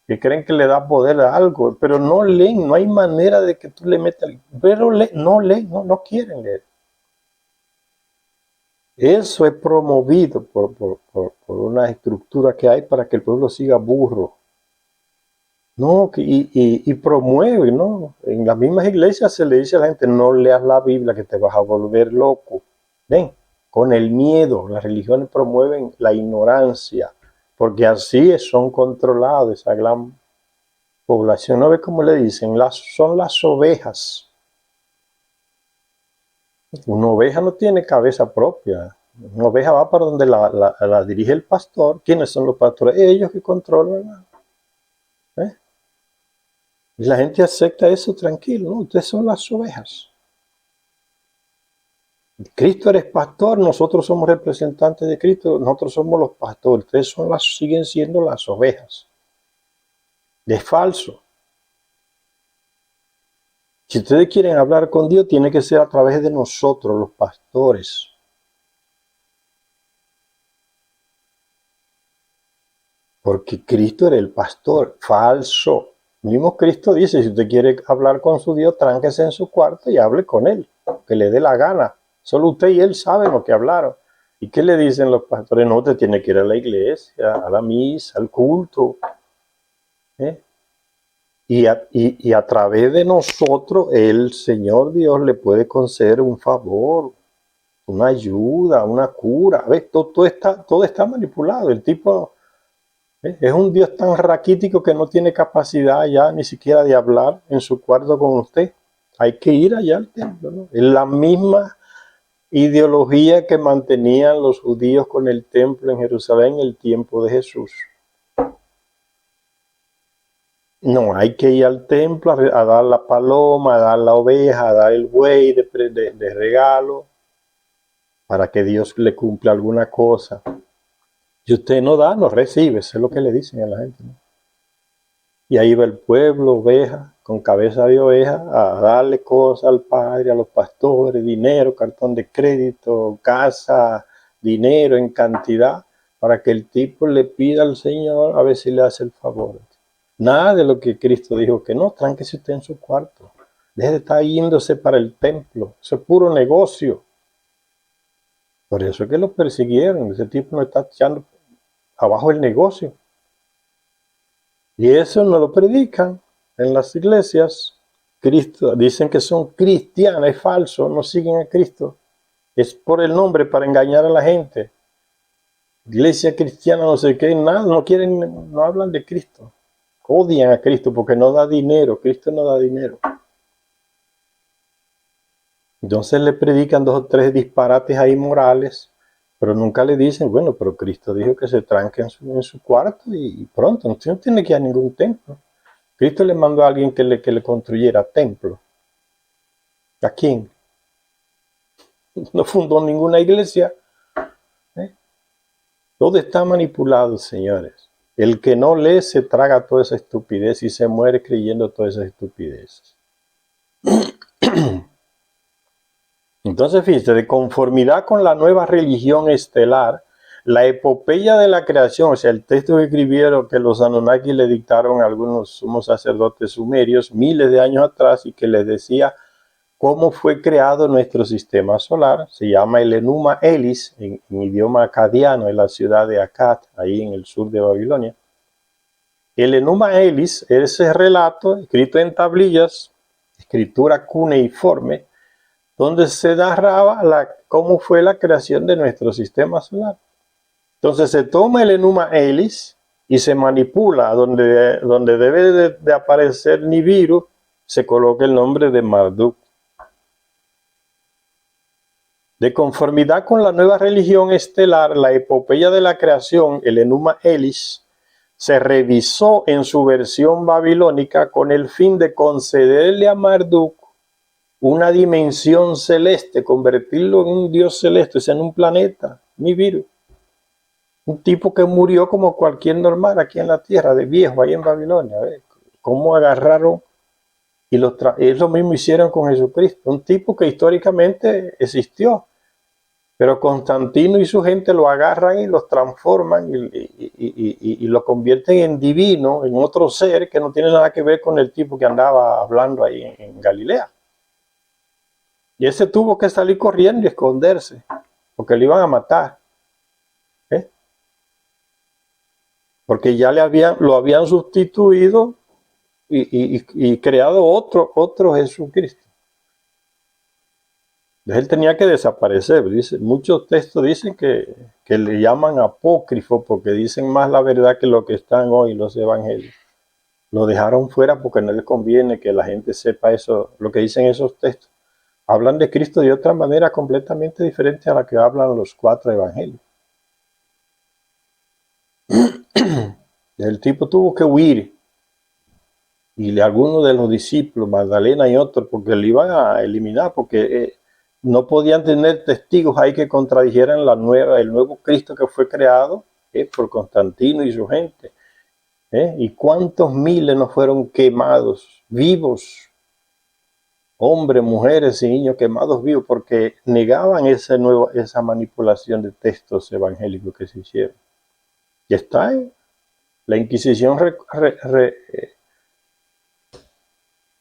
que creen que le da poder a algo, pero no leen, no hay manera de que tú le metas, pero no leen, no quieren leer. Eso es promovido por una estructura que hay para que el pueblo siga burro. No, y promueve, ¿no? En las mismas iglesias se le dice a la gente, no leas la Biblia que te vas a volver loco. Ven, con el miedo, las religiones promueven la ignorancia, porque así son controlados esa gran población. ¿No ve cómo le dicen? Son las ovejas. Una oveja no tiene cabeza propia. Una oveja va para donde la dirige el pastor. ¿Quiénes son los pastores? Ellos que controlan. Y la gente acepta eso tranquilo, ¿no? Ustedes son las ovejas. Cristo eres pastor, nosotros somos representantes de Cristo, nosotros somos los pastores, ustedes siguen siendo las ovejas. Es falso. Si ustedes quieren hablar con Dios, tiene que ser a través de nosotros, los pastores. Porque Cristo era el pastor, falso. Mismo Cristo dice, si usted quiere hablar con su Dios, tránquese en su cuarto y hable con él, que le dé la gana. Solo usted y él saben lo que hablaron. ¿Y qué le dicen los pastores? No, usted tiene que ir a la iglesia, a la misa, al culto. Y a través de nosotros, el Señor Dios le puede conceder un favor, una ayuda, una cura. ¿Ves? Todo está manipulado. El tipo Es un Dios tan raquítico que no tiene capacidad ya ni siquiera de hablar en su cuarto con usted. Hay que ir allá al templo, ¿no? Es la misma ideología que mantenían los judíos con el templo en Jerusalén en el tiempo de Jesús. No, hay que ir al templo a dar la paloma, a dar la oveja, a dar el buey de regalo, para que Dios le cumpla alguna cosa. Si usted no da, no recibe, eso es lo que le dicen a la gente, ¿no? Y ahí va el pueblo, oveja, con cabeza de oveja, a darle cosas al padre, a los pastores, dinero, cartón de crédito, casa, dinero en cantidad, para que el tipo le pida al Señor a ver si le hace el favor. Nada de lo que Cristo dijo que no, tránquese usted en su cuarto. Deje de estar yéndose para el templo, eso es puro negocio. Por eso es que lo persiguieron, ese tipo no está echando abajo el negocio. Y eso no lo predican en las iglesias. Cristo, dicen que son cristianos, es falso, no siguen a Cristo. Es por el nombre para engañar a la gente. Iglesia cristiana, no sé qué, nada, no quieren, no hablan de Cristo. Odian a Cristo porque no da dinero, Cristo no da dinero. Entonces le predican 2 o 3 disparates ahí morales, pero nunca le dicen, bueno, pero Cristo dijo que se tranque en su cuarto y pronto, usted no tiene que ir a ningún templo. Cristo le mandó a alguien que le construyera templo. ¿A quién? No fundó ninguna iglesia. Todo está manipulado, señores. El que no lee se traga toda esa estupidez y se muere creyendo todas esas estupideces. Entonces, fíjate, de conformidad con la nueva religión estelar, la epopeya de la creación, o sea, el texto que escribieron, que los Anunnaki le dictaron a algunos sumos sacerdotes sumerios miles de años atrás y que les decía cómo fue creado nuestro sistema solar, se llama el Enuma Elis, en idioma acadiano, en la ciudad de Akkad, ahí en el sur de Babilonia. El Enuma Elis es ese relato escrito en tablillas, escritura cuneiforme, donde se narraba cómo fue la creación de nuestro sistema solar. Entonces se toma el Enuma Elis y se manipula donde debe de aparecer Nibiru, se coloca el nombre de Marduk. De conformidad con la nueva religión estelar, la epopeya de la creación, el Enuma Elis, se revisó en su versión babilónica con el fin de concederle a Marduk una dimensión celeste, convertirlo en un dios celeste, o sea, en un planeta, Nibiru. Un tipo que murió como cualquier normal aquí en la tierra, de viejo, ahí en Babilonia. ¿Ves? Cómo agarraron y eso mismo hicieron con Jesucristo. Un tipo que históricamente existió, pero Constantino y su gente lo agarran y los transforman y lo convierten en divino, en otro ser que no tiene nada que ver con el tipo que andaba hablando ahí en Galilea. Y ese tuvo que salir corriendo y esconderse, porque le iban a matar. Porque ya lo habían sustituido y creado otro Jesucristo. Entonces él tenía que desaparecer. Muchos textos dicen que le llaman apócrifo porque dicen más la verdad que lo que están hoy los evangelios. Lo dejaron fuera porque no les conviene que la gente sepa eso, lo que dicen esos textos. Hablan de Cristo de otra manera completamente diferente a la que hablan los 4 evangelios. El tipo tuvo que huir. Y algunos de los discípulos, Magdalena y otros, porque le iban a eliminar, porque no podían tener testigos ahí que contradijeran el nuevo Cristo que fue creado por Constantino y su gente. Y cuántos miles no fueron quemados, vivos, hombres, mujeres y niños quemados vivos, porque negaban esa manipulación de textos evangélicos que se hicieron. Y está la Inquisición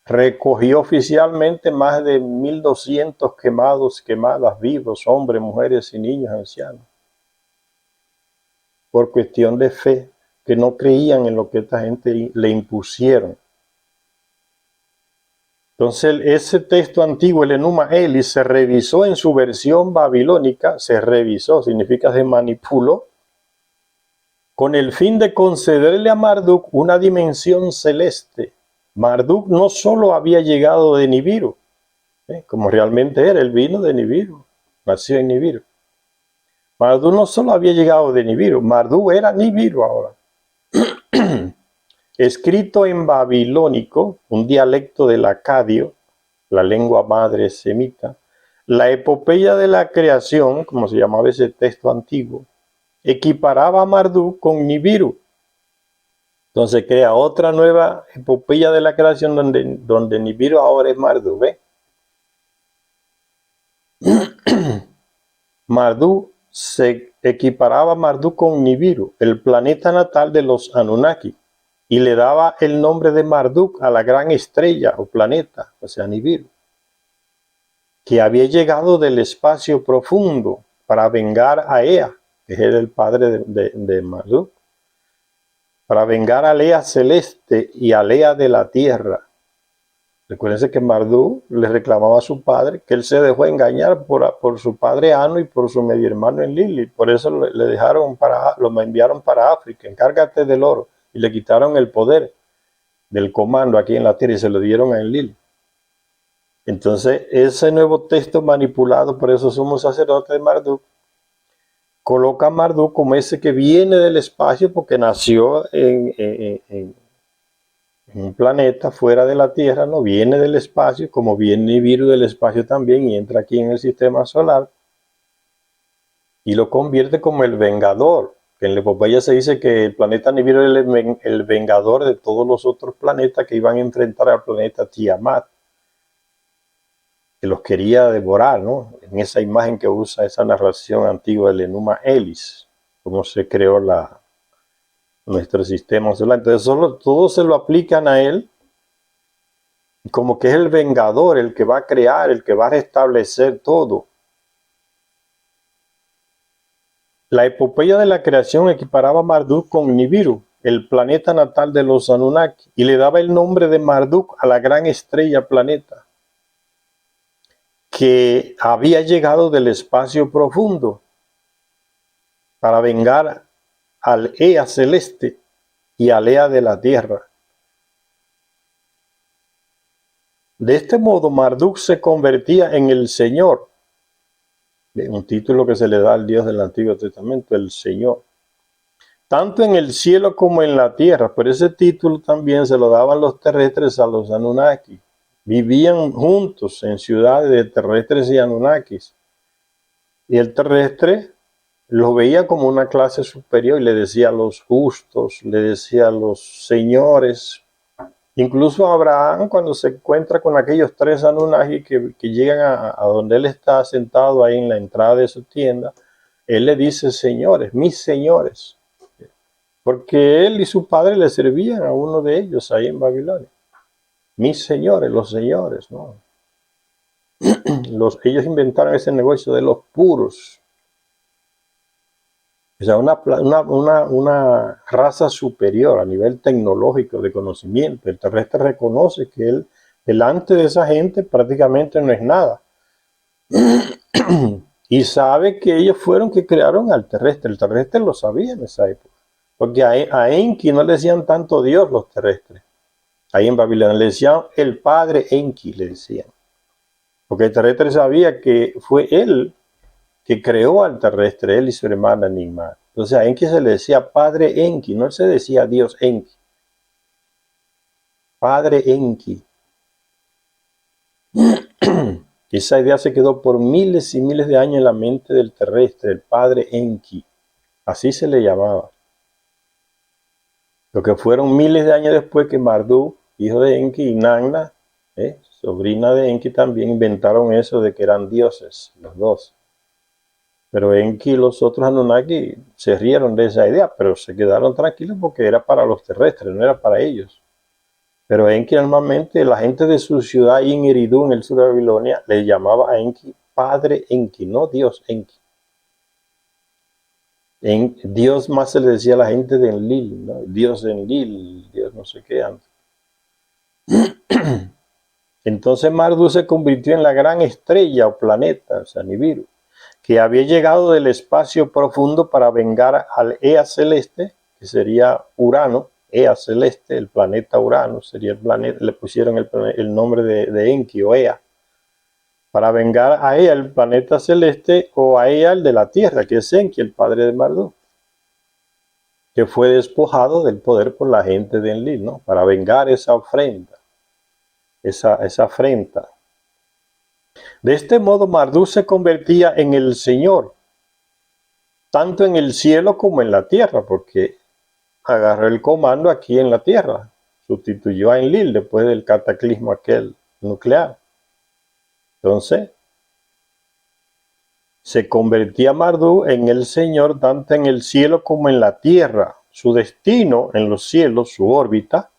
recogió oficialmente más de 1.200 quemadas vivos, hombres, mujeres y niños ancianos, por cuestión de fe, que no creían en lo que esta gente le impusieron. Entonces ese texto antiguo, el Enuma Elis, se revisó en su versión babilónica, significa se manipuló, con el fin de concederle a Marduk una dimensión celeste. Marduk no solo había llegado de Nibiru, como realmente era, él vino de Nibiru, nació en Nibiru. Marduk no solo había llegado de Nibiru, Marduk era Nibiru ahora. Escrito en babilónico, un dialecto del acadio, la lengua madre semita, la epopeya de la creación, como se llamaba ese texto antiguo, equiparaba a Marduk con Nibiru. Entonces crea otra nueva epopeya de la creación donde Nibiru ahora es Marduk. ¿Ve? Marduk se equiparaba a Marduk con Nibiru, el planeta natal de los Anunnaki, y le daba el nombre de Marduk a la gran estrella o planeta, o sea, Nibiru, que había llegado del espacio profundo para vengar a Ea, que era el padre de Marduk, para vengar a Lea celeste y a Lea de la tierra. Recuérdense que Marduk le reclamaba a su padre que él se dejó engañar por su padre Anu y por su medio hermano Enlil. Por eso le dejaron lo enviaron para África. Encárgate del oro. Y le quitaron el poder del comando aquí en la tierra y se lo dieron a Enlil. Entonces, ese nuevo texto manipulado por esos sumos sacerdotes de Marduk coloca a Marduk como ese que viene del espacio porque nació en un planeta fuera de la Tierra, no viene del espacio, como viene Nibiru del espacio también y entra aquí en el sistema solar y lo convierte como el vengador. Que en la epopeya se dice que el planeta Nibiru es el vengador de todos los otros planetas que iban a enfrentar al planeta Tiamat, que los quería devorar, ¿no? En esa imagen que usa esa narración antigua del Enuma Elis, cómo se creó nuestro sistema solar. Entonces todos se lo aplican a él como que es el vengador, el que va a crear, el que va a restablecer todo. La epopeya de la creación equiparaba a Marduk con Nibiru, el planeta natal de los Anunnaki, y le daba el nombre de Marduk a la gran estrella planeta que había llegado del espacio profundo para vengar al Ea celeste y al Ea de la tierra. De este modo, Marduk se convertía en el Señor, un título que se le da al Dios del Antiguo Testamento, el Señor, tanto en el cielo como en la tierra. Pero ese título también se lo daban los terrestres a los Anunnaki. Vivían juntos en ciudades de terrestres y Anunnakis. Y el terrestre los veía como una clase superior y le decía a los justos, le decía a los señores. Incluso Abraham, cuando se encuentra con aquellos tres Anunnaki que llegan a donde él está sentado ahí en la entrada de su tienda, él le dice señores, mis señores, porque él y su padre le servían a uno de ellos ahí en Babilonia. Mis señores, los señores, ¿no? Ellos inventaron ese negocio de los puros. O sea, una raza superior a nivel tecnológico de conocimiento. El terrestre reconoce que él, delante de esa gente, prácticamente no es nada. Y sabe que ellos fueron que crearon al terrestre. El terrestre lo sabía en esa época. Porque a Enki no le decían tanto Dios los terrestres. Ahí en Babilonia le decían el padre Enki, le decían. Porque el terrestre sabía que fue él que creó al terrestre, él y su hermana Nimar. Entonces a Enki se le decía Padre Enki, no se decía Dios Enki. Padre Enki. Esa idea se quedó por miles y miles de años en la mente del terrestre, el Padre Enki. Así se le llamaba. Lo que fueron miles de años después que Marduk, hijo de Enki, y Nanna, sobrina de Enki, también inventaron eso de que eran dioses, los dos. Pero Enki y los otros Anunnaki se rieron de esa idea, pero se quedaron tranquilos porque era para los terrestres, no era para ellos. Pero Enki normalmente, la gente de su ciudad ahí en Eridu, en el sur de Babilonia, le llamaba a Enki Padre Enki, no Dios Enki. Dios más se le decía a la gente de Enlil, ¿no? Dios de Enlil, Dios no sé qué antes. Entonces Marduk se convirtió en la gran estrella o planeta, o sea, Nibiru, que había llegado del espacio profundo para vengar al Ea celeste que sería Urano, Ea celeste, el planeta Urano, sería el planeta, le pusieron el nombre de Enki o Ea, para vengar a Ea, el planeta celeste, o a Ea, el de la tierra, que es Enki, el padre de Marduk, que fue despojado del poder por la gente de Enlil, ¿no? Para vengar esa ofrenda, esa afrenta. De este modo Marduk se convertía en el Señor, tanto en el cielo como en la tierra, porque agarró el comando aquí en la tierra, sustituyó a Enlil después del cataclismo aquel nuclear. Entonces, se convertía Marduk en el Señor tanto en el cielo como en la tierra. Su destino en los cielos, su órbita,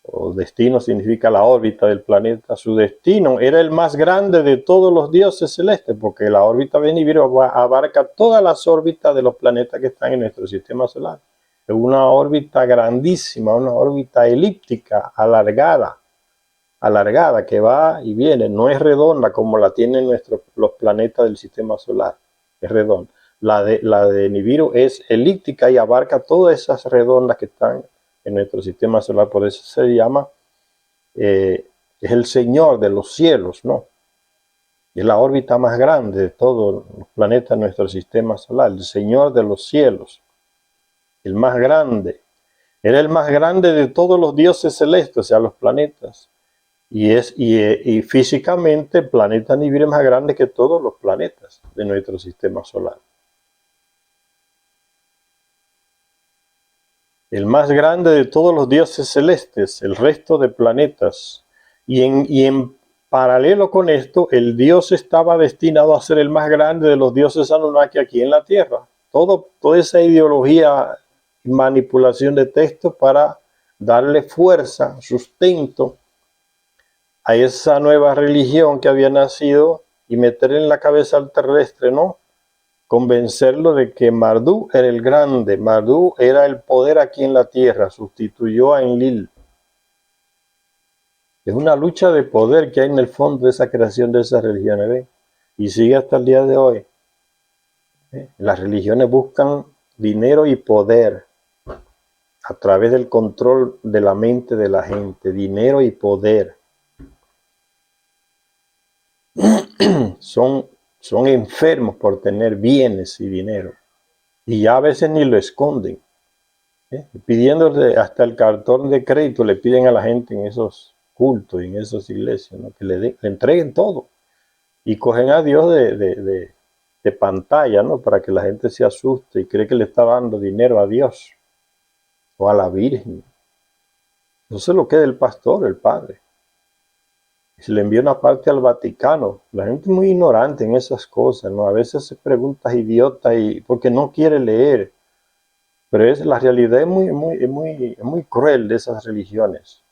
o destino significa la órbita del planeta, su destino era el más grande de todos los dioses celestes, porque la órbita de Nibiru abarca todas las órbitas de los planetas que están en nuestro sistema solar. Es una órbita grandísima, una órbita elíptica, alargada, que va y viene, no es redonda como la tienen los planetas del sistema solar, es redonda. La de Nibiru es elíptica y abarca todas esas redondas que están en nuestro sistema solar, por eso se llama, es el Señor de los cielos, ¿no? Es la órbita más grande de todos los planetas de nuestro sistema solar, el Señor de los cielos, el más grande. Era el más grande de todos los dioses celestes, o sea, los planetas. Y físicamente el planeta Nibiru es más grande que todos los planetas de nuestro sistema solar. El más grande de todos los dioses celestes, el resto de planetas. Y en paralelo con esto, el dios estaba destinado a ser el más grande de los dioses Anunnaki aquí en la Tierra. Toda esa ideología y manipulación de texto para darle fuerza, sustento a esa nueva religión que había nacido y meterle en la cabeza al terrestre, ¿no? Convencerlo de que Marduk era el grande, Marduk era el poder aquí en la tierra, sustituyó a Enlil. Es una lucha de poder que hay en el fondo de esa creación de esas religiones, ¿ven? Y sigue hasta el día de hoy. Las religiones buscan dinero y poder a través del control de la mente de la gente, dinero y poder. Son enfermos por tener bienes y dinero. Y ya a veces ni lo esconden. Pidiéndole hasta el cartón de crédito, le piden a la gente en esos cultos y en esas iglesias, ¿no? Que le entreguen todo. Y cogen a Dios de pantalla, ¿no? Para que la gente se asuste y cree que le está dando dinero a Dios o a la Virgen. No se lo queda el pastor, el padre. Se le envía una parte al Vaticano. La gente es muy ignorante en esas cosas, ¿no? A veces se preguntas idiotas porque no quiere leer. Pero la realidad es muy cruel de esas religiones.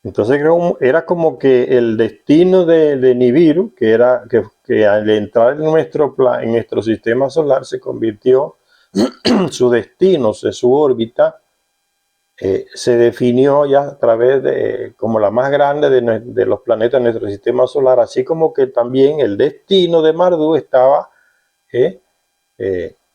Entonces era como que el destino de Nibiru, que al entrar en nuestro sistema solar se convirtió, su destino, su órbita, se definió ya a través como la más grande de los planetas de nuestro sistema solar, así como que también el destino de Marduk estaba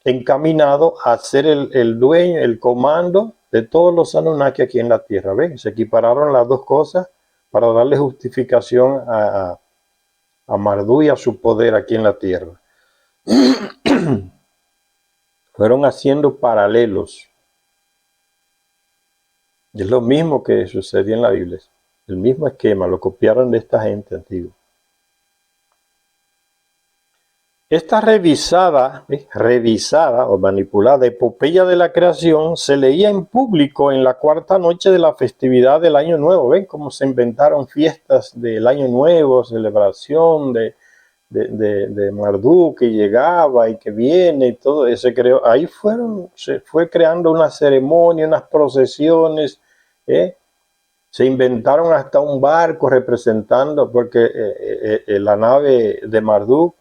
encaminado a ser el dueño, el comando de todos los Anunnaki aquí en la Tierra. ¿Ven? Se equipararon las dos cosas para darle justificación a Marduk y a su poder aquí en la Tierra. Fueron haciendo paralelos. Es lo mismo que sucedió en la Biblia. El mismo esquema, lo copiaron de esta gente antigua. Esta revisada o manipulada epopeya de la creación se leía en público en la cuarta noche de la festividad del Año Nuevo. ¿Ven cómo se inventaron fiestas del Año Nuevo, celebración de Marduk que llegaba y que viene y todo eso? Ahí se fue creando una ceremonia, unas procesiones, se inventaron hasta un barco representando, porque la nave de Marduk,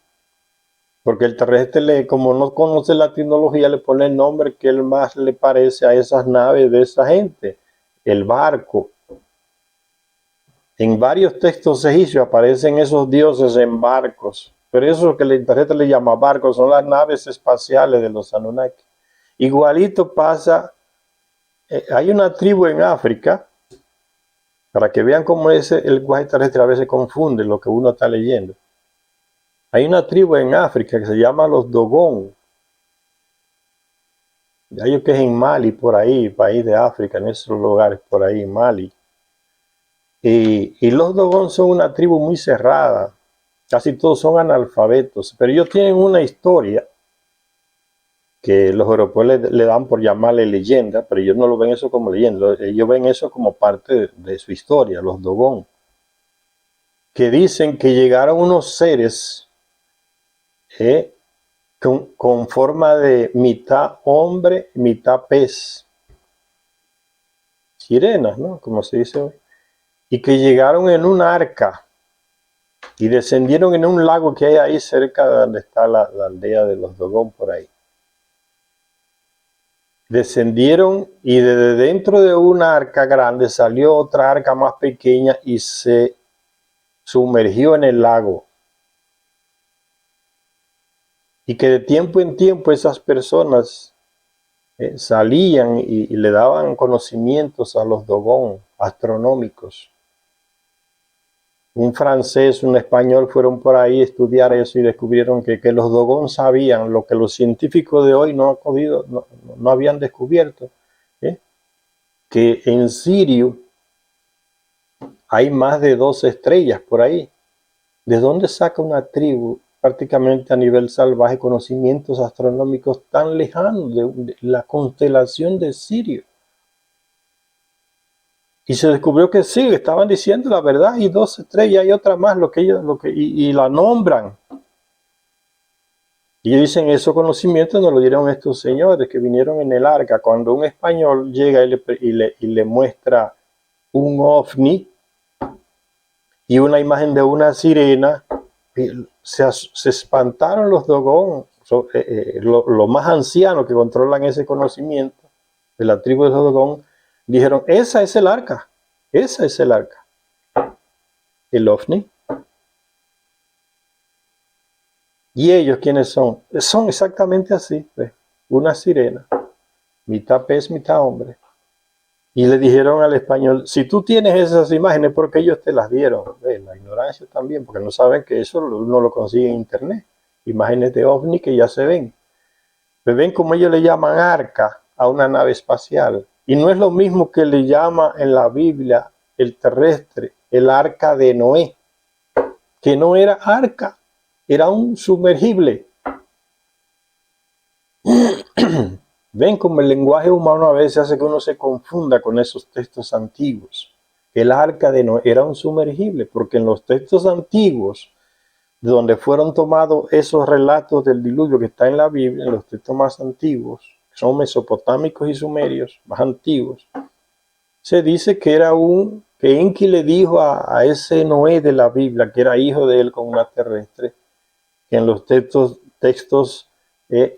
porque el terrestre, como no conoce la tecnología, le pone el nombre que él más le parece a esas naves de esa gente, el barco. En varios textos egipcios aparecen esos dioses en barcos, pero eso que el terrestre le llama barcos son las naves espaciales de los Anunnaki. Igualito pasa, hay una tribu en África, para que vean cómo el lenguaje terrestre a veces confunde lo que uno está leyendo. Hay una tribu en África que se llama los Dogón. Hay que es en Mali, por ahí, país de África, en esos lugares por ahí, Mali. Y los Dogón son una tribu muy cerrada. Casi todos son analfabetos, pero ellos tienen una historia que los europeos le dan por llamarle leyenda, pero ellos no lo ven eso como leyenda, ellos ven eso como parte de su historia, los Dogón, que dicen que llegaron unos seres con forma de mitad hombre, mitad pez, sirenas, ¿no? Como se dice hoy, y que llegaron en un arca y descendieron en un lago que hay ahí cerca de donde está la aldea de los Dogón, por ahí. Descendieron y desde dentro de una arca grande salió otra arca más pequeña y se sumergió en el lago. Y que de tiempo en tiempo esas personas salían y le daban conocimientos a los Dogón astronómicos. Un francés, un español fueron por ahí a estudiar eso y descubrieron que los Dogón sabían lo que los científicos de hoy no habían descubierto. Que en Sirio hay más de 2 estrellas por ahí. ¿De dónde saca una tribu prácticamente a nivel salvaje conocimientos astronómicos tan lejanos de la constelación de Sirio? Y se descubrió que sí, estaban diciendo la verdad, y 2 estrellas y otra más, y la nombran. Y ellos dicen, esos conocimientos nos lo dieron estos señores que vinieron en el arca. Cuando un español llega y le muestra un ovni y una imagen de una sirena, se espantaron los Dogón, los más ancianos que controlan ese conocimiento de la tribu de los Dogón, dijeron, esa es el arca, el ovni. ¿Y ellos quiénes son? Son exactamente así, ¿ves? Una sirena, mitad pez, mitad hombre. Y le dijeron al español, si tú tienes esas imágenes, porque ellos te las dieron. La ignorancia también, porque no saben que eso uno lo consigue en internet. Imágenes de ovni que ya se ven. Pero ven como ellos le llaman arca a una nave espacial. Y no es lo mismo que le llama en la Biblia el terrestre, el arca de Noé, que no era arca, era un sumergible. Ven como el lenguaje humano a veces hace que uno se confunda con esos textos antiguos. El arca de Noé era un sumergible, porque en los textos antiguos, de donde fueron tomados esos relatos del diluvio que está en la Biblia, en los textos más antiguos, que son mesopotámicos y sumerios, más antiguos, se dice que que Enki le dijo a ese Noé de la Biblia, que era hijo de él con una terrestre, que en los textos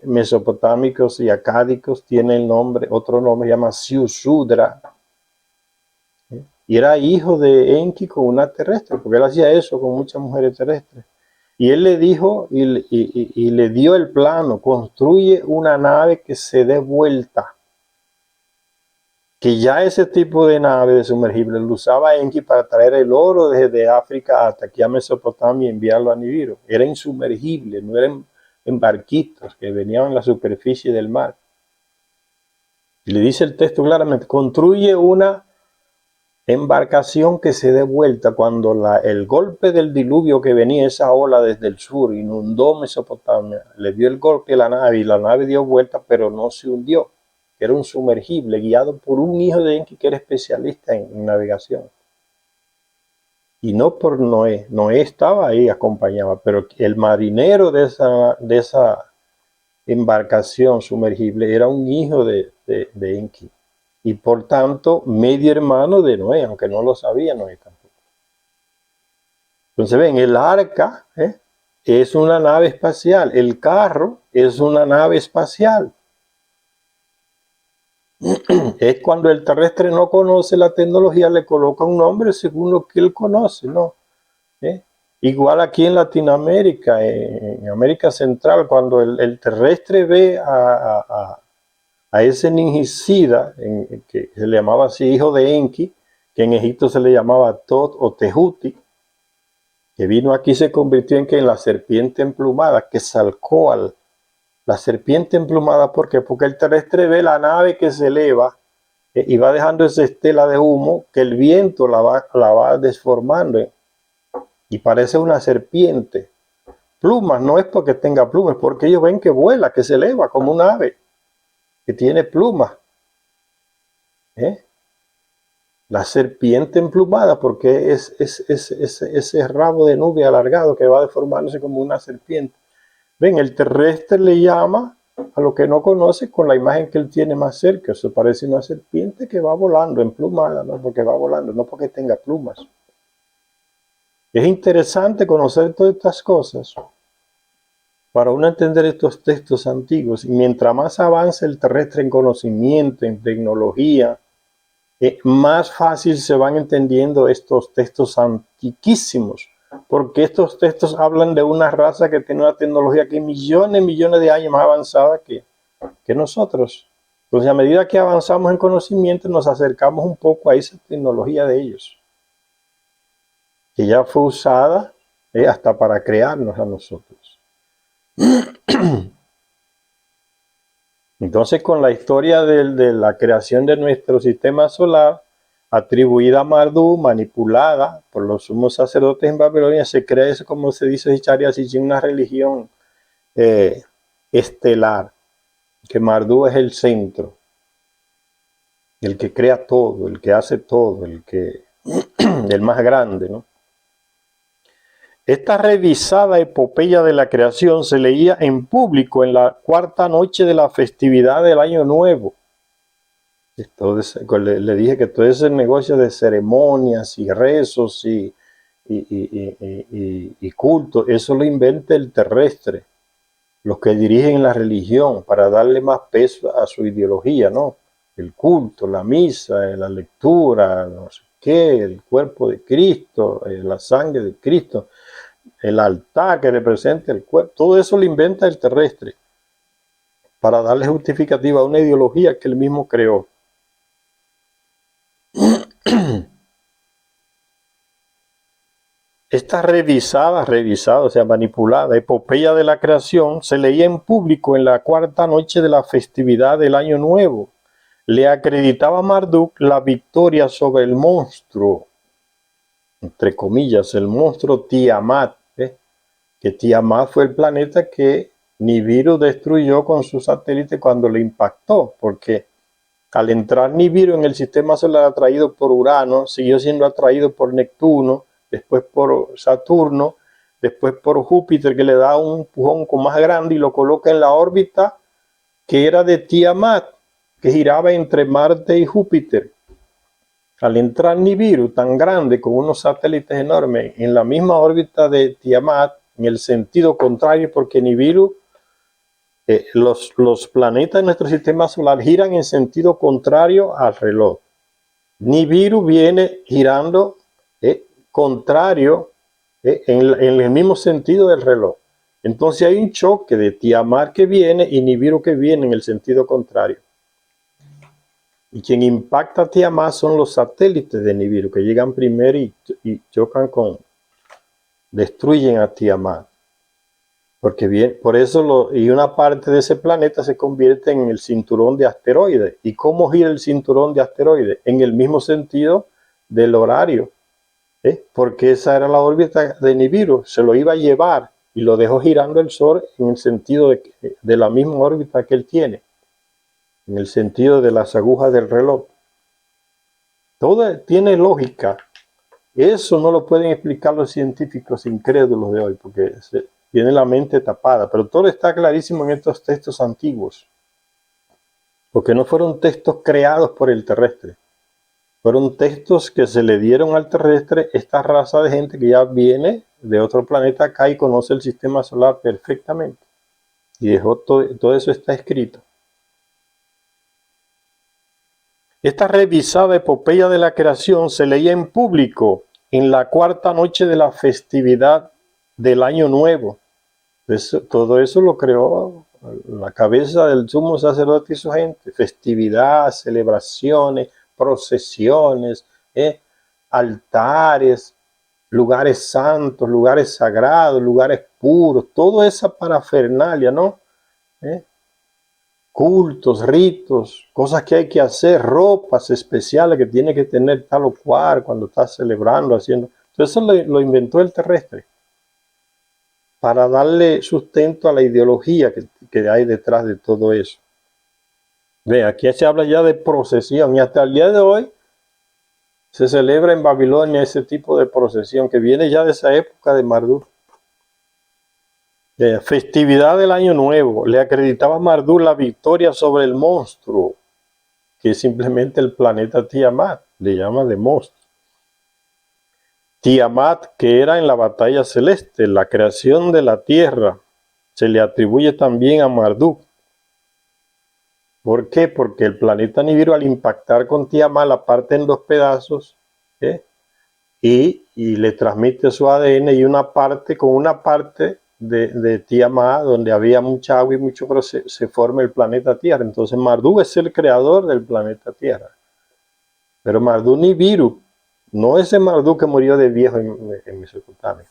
mesopotámicos y acádicos tiene el nombre, otro nombre, se llama Siusudra, y era hijo de Enki con una terrestre, porque él hacía eso con muchas mujeres terrestres. Y él le dijo y le dio el plano, construye una nave que se dé vuelta. Que ya ese tipo de nave de sumergible lo usaba Enki para traer el oro desde África hasta aquí a Mesopotamia y enviarlo a Nibiru. Era insumergible, no eran en barquitos que venían en la superficie del mar. Y le dice el texto claramente, construye una embarcación que se dé vuelta cuando el golpe del diluvio que venía, esa ola desde el sur, inundó Mesopotamia, le dio el golpe a la nave y la nave dio vuelta, pero no se hundió. Era un sumergible guiado por un hijo de Enki que era especialista en navegación. Y no por Noé. Noé estaba ahí, acompañaba, pero el marinero de esa embarcación sumergible era un hijo de Enki. Y por tanto, medio hermano de Noé, aunque no lo sabía Noé tampoco. Entonces ven, el arca es una nave espacial, el carro es una nave espacial. Es cuando el terrestre no conoce la tecnología, le coloca un nombre según lo que él conoce, ¿no? Igual aquí en Latinoamérica, en América Central, cuando el terrestre ve a ese ninjicida, que se le llamaba así hijo de Enki, que en Egipto se le llamaba Tot o Tehuti, que vino aquí y se convirtió en la serpiente emplumada, que salcó la serpiente emplumada. ¿Por qué? Porque el terrestre ve la nave que se eleva y va dejando esa estela de humo que el viento la va desformando y parece una serpiente. Plumas no es porque tenga plumas, es porque ellos ven que vuela, que se eleva como un ave, que tiene plumas. La serpiente emplumada, porque es ese rabo de nube alargado que va deformándose como una serpiente. Ven, el terrestre le llama a lo que no conoce con la imagen que él tiene más cerca. Eso parece una serpiente que va volando, emplumada, ¿no? Porque va volando, no porque tenga plumas. Es interesante conocer todas estas cosas para uno entender estos textos antiguos. Y mientras más avanza el terrestre en conocimiento, en tecnología, más fácil se van entendiendo estos textos antiquísimos, porque estos textos hablan de una raza que tiene una tecnología que millones y millones de años más avanzada que nosotros. Entonces, a medida que avanzamos en conocimiento, nos acercamos un poco a esa tecnología de ellos, que ya fue usada hasta para crearnos a nosotros. Entonces, con la historia de la creación de nuestro sistema solar, atribuida a Marduk, manipulada por los sumos sacerdotes en Babilonia, se crea eso, como se dice en una religión estelar, que Marduk es el centro, el que crea todo, el que hace todo, el más grande, ¿no? Esta revisada epopeya de la creación se leía en público en la cuarta noche de la festividad del Año Nuevo. Entonces, le dije que todo ese negocio de ceremonias y rezos y culto, eso lo inventa el terrestre, los que dirigen la religión para darle más peso a su ideología, ¿no? El culto, la misa, la lectura, no sé qué, el cuerpo de Cristo, la sangre de Cristo, el altar que representa el cuerpo, todo eso lo inventa el terrestre para darle justificativa a una ideología que él mismo creó. Esta revisada, o sea, manipulada epopeya de la creación se leía en público en la cuarta noche de la festividad del Año Nuevo. Le acreditaba a Marduk la victoria sobre el monstruo, entre comillas, el monstruo Tiamat, que Tiamat fue el planeta que Nibiru destruyó con su satélite cuando le impactó, porque al entrar Nibiru en el sistema solar atraído por Urano, siguió siendo atraído por Neptuno, después por Saturno, después por Júpiter, que le da un empujón más grande y lo coloca en la órbita que era de Tiamat, que giraba entre Marte y Júpiter. Al entrar Nibiru, tan grande, con unos satélites enormes, en la misma órbita de Tiamat, en el sentido contrario, porque Nibiru, los planetas de nuestro sistema solar giran en sentido contrario al reloj. Nibiru viene girando contrario en el mismo sentido del reloj. Entonces hay un choque de Tiamat que viene y Nibiru que viene en el sentido contrario. Y quien impacta a Tiamat son los satélites de Nibiru, que llegan primero y chocan destruyen a Tiamat. Porque bien, por eso y una parte de ese planeta se convierte en el cinturón de asteroides. ¿Y cómo gira el cinturón de asteroides? En el mismo sentido del horario. Porque esa era la órbita de Nibiru, se lo iba a llevar y lo dejó girando el Sol en el sentido de la misma órbita que él tiene, en el sentido de las agujas del reloj. Todo tiene lógica. Eso no lo pueden explicar los científicos incrédulos de hoy, porque tiene la mente tapada, pero todo está clarísimo en estos textos antiguos, porque no fueron textos creados por el terrestre. Fueron textos que se le dieron al terrestre, esta raza de gente que ya viene de otro planeta acá y conoce el sistema solar perfectamente. Y dejó todo eso está escrito. Esta revisada epopeya de la creación se leía en público en la cuarta noche de la festividad del Año Nuevo. Todo eso lo creó la cabeza del sumo sacerdote y su gente. Festividad, celebraciones, procesiones, altares, lugares santos, lugares sagrados, lugares puros, toda esa parafernalia, ¿no? Cultos, ritos, cosas que hay que hacer, ropas especiales que tiene que tener tal o cual cuando está celebrando, haciendo. Entonces eso lo inventó el terrestre para darle sustento a la ideología que hay detrás de todo eso. Ve, aquí se habla ya de procesión y hasta el día de hoy se celebra en Babilonia ese tipo de procesión que viene ya de esa época de Marduk. Festividad del Año Nuevo. Le acreditaba a Marduk la victoria sobre el monstruo, que es simplemente el planeta Tiamat, le llama de monstruo. Tiamat, que era en la batalla celeste, la creación de la tierra, se le atribuye también a Marduk. ¿Por qué? Porque el planeta Nibiru, al impactar con Tiamat, la parte en dos pedazos, y le transmite su ADN, y una parte con una parte de Tiamat, donde había mucha agua y mucho, pero se forma el planeta Tierra. Entonces Marduk es el creador del planeta Tierra. Pero Marduk Nibiru, no ese Marduk que murió de viejo en Mesopotamia,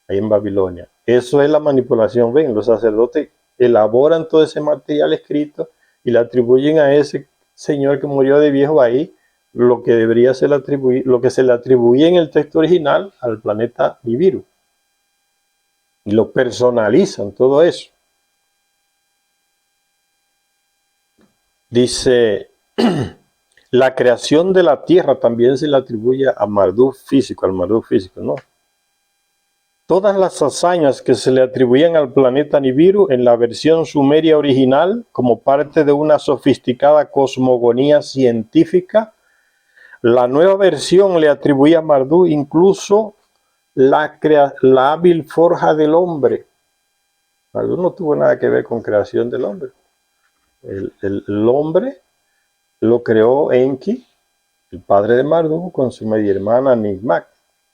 ahí en Babilonia. Eso es la manipulación. Ven, los sacerdotes elaboran todo ese material escrito y le atribuyen a ese señor que murió de viejo ahí lo que debería ser lo que se le atribuye en el texto original al planeta Nibiru. Y lo personalizan todo eso. Dice, la creación de la tierra también se le atribuye a Marduk físico, al Marduk físico, ¿no? Todas las hazañas que se le atribuían al planeta Nibiru en la versión sumeria original, como parte de una sofisticada cosmogonía científica, la nueva versión le atribuía a Marduk incluso la hábil forja del hombre. Marduk no tuvo nada que ver con creación del hombre. El hombre lo creó Enki, el padre de Marduk, con su media hermana Nigmak.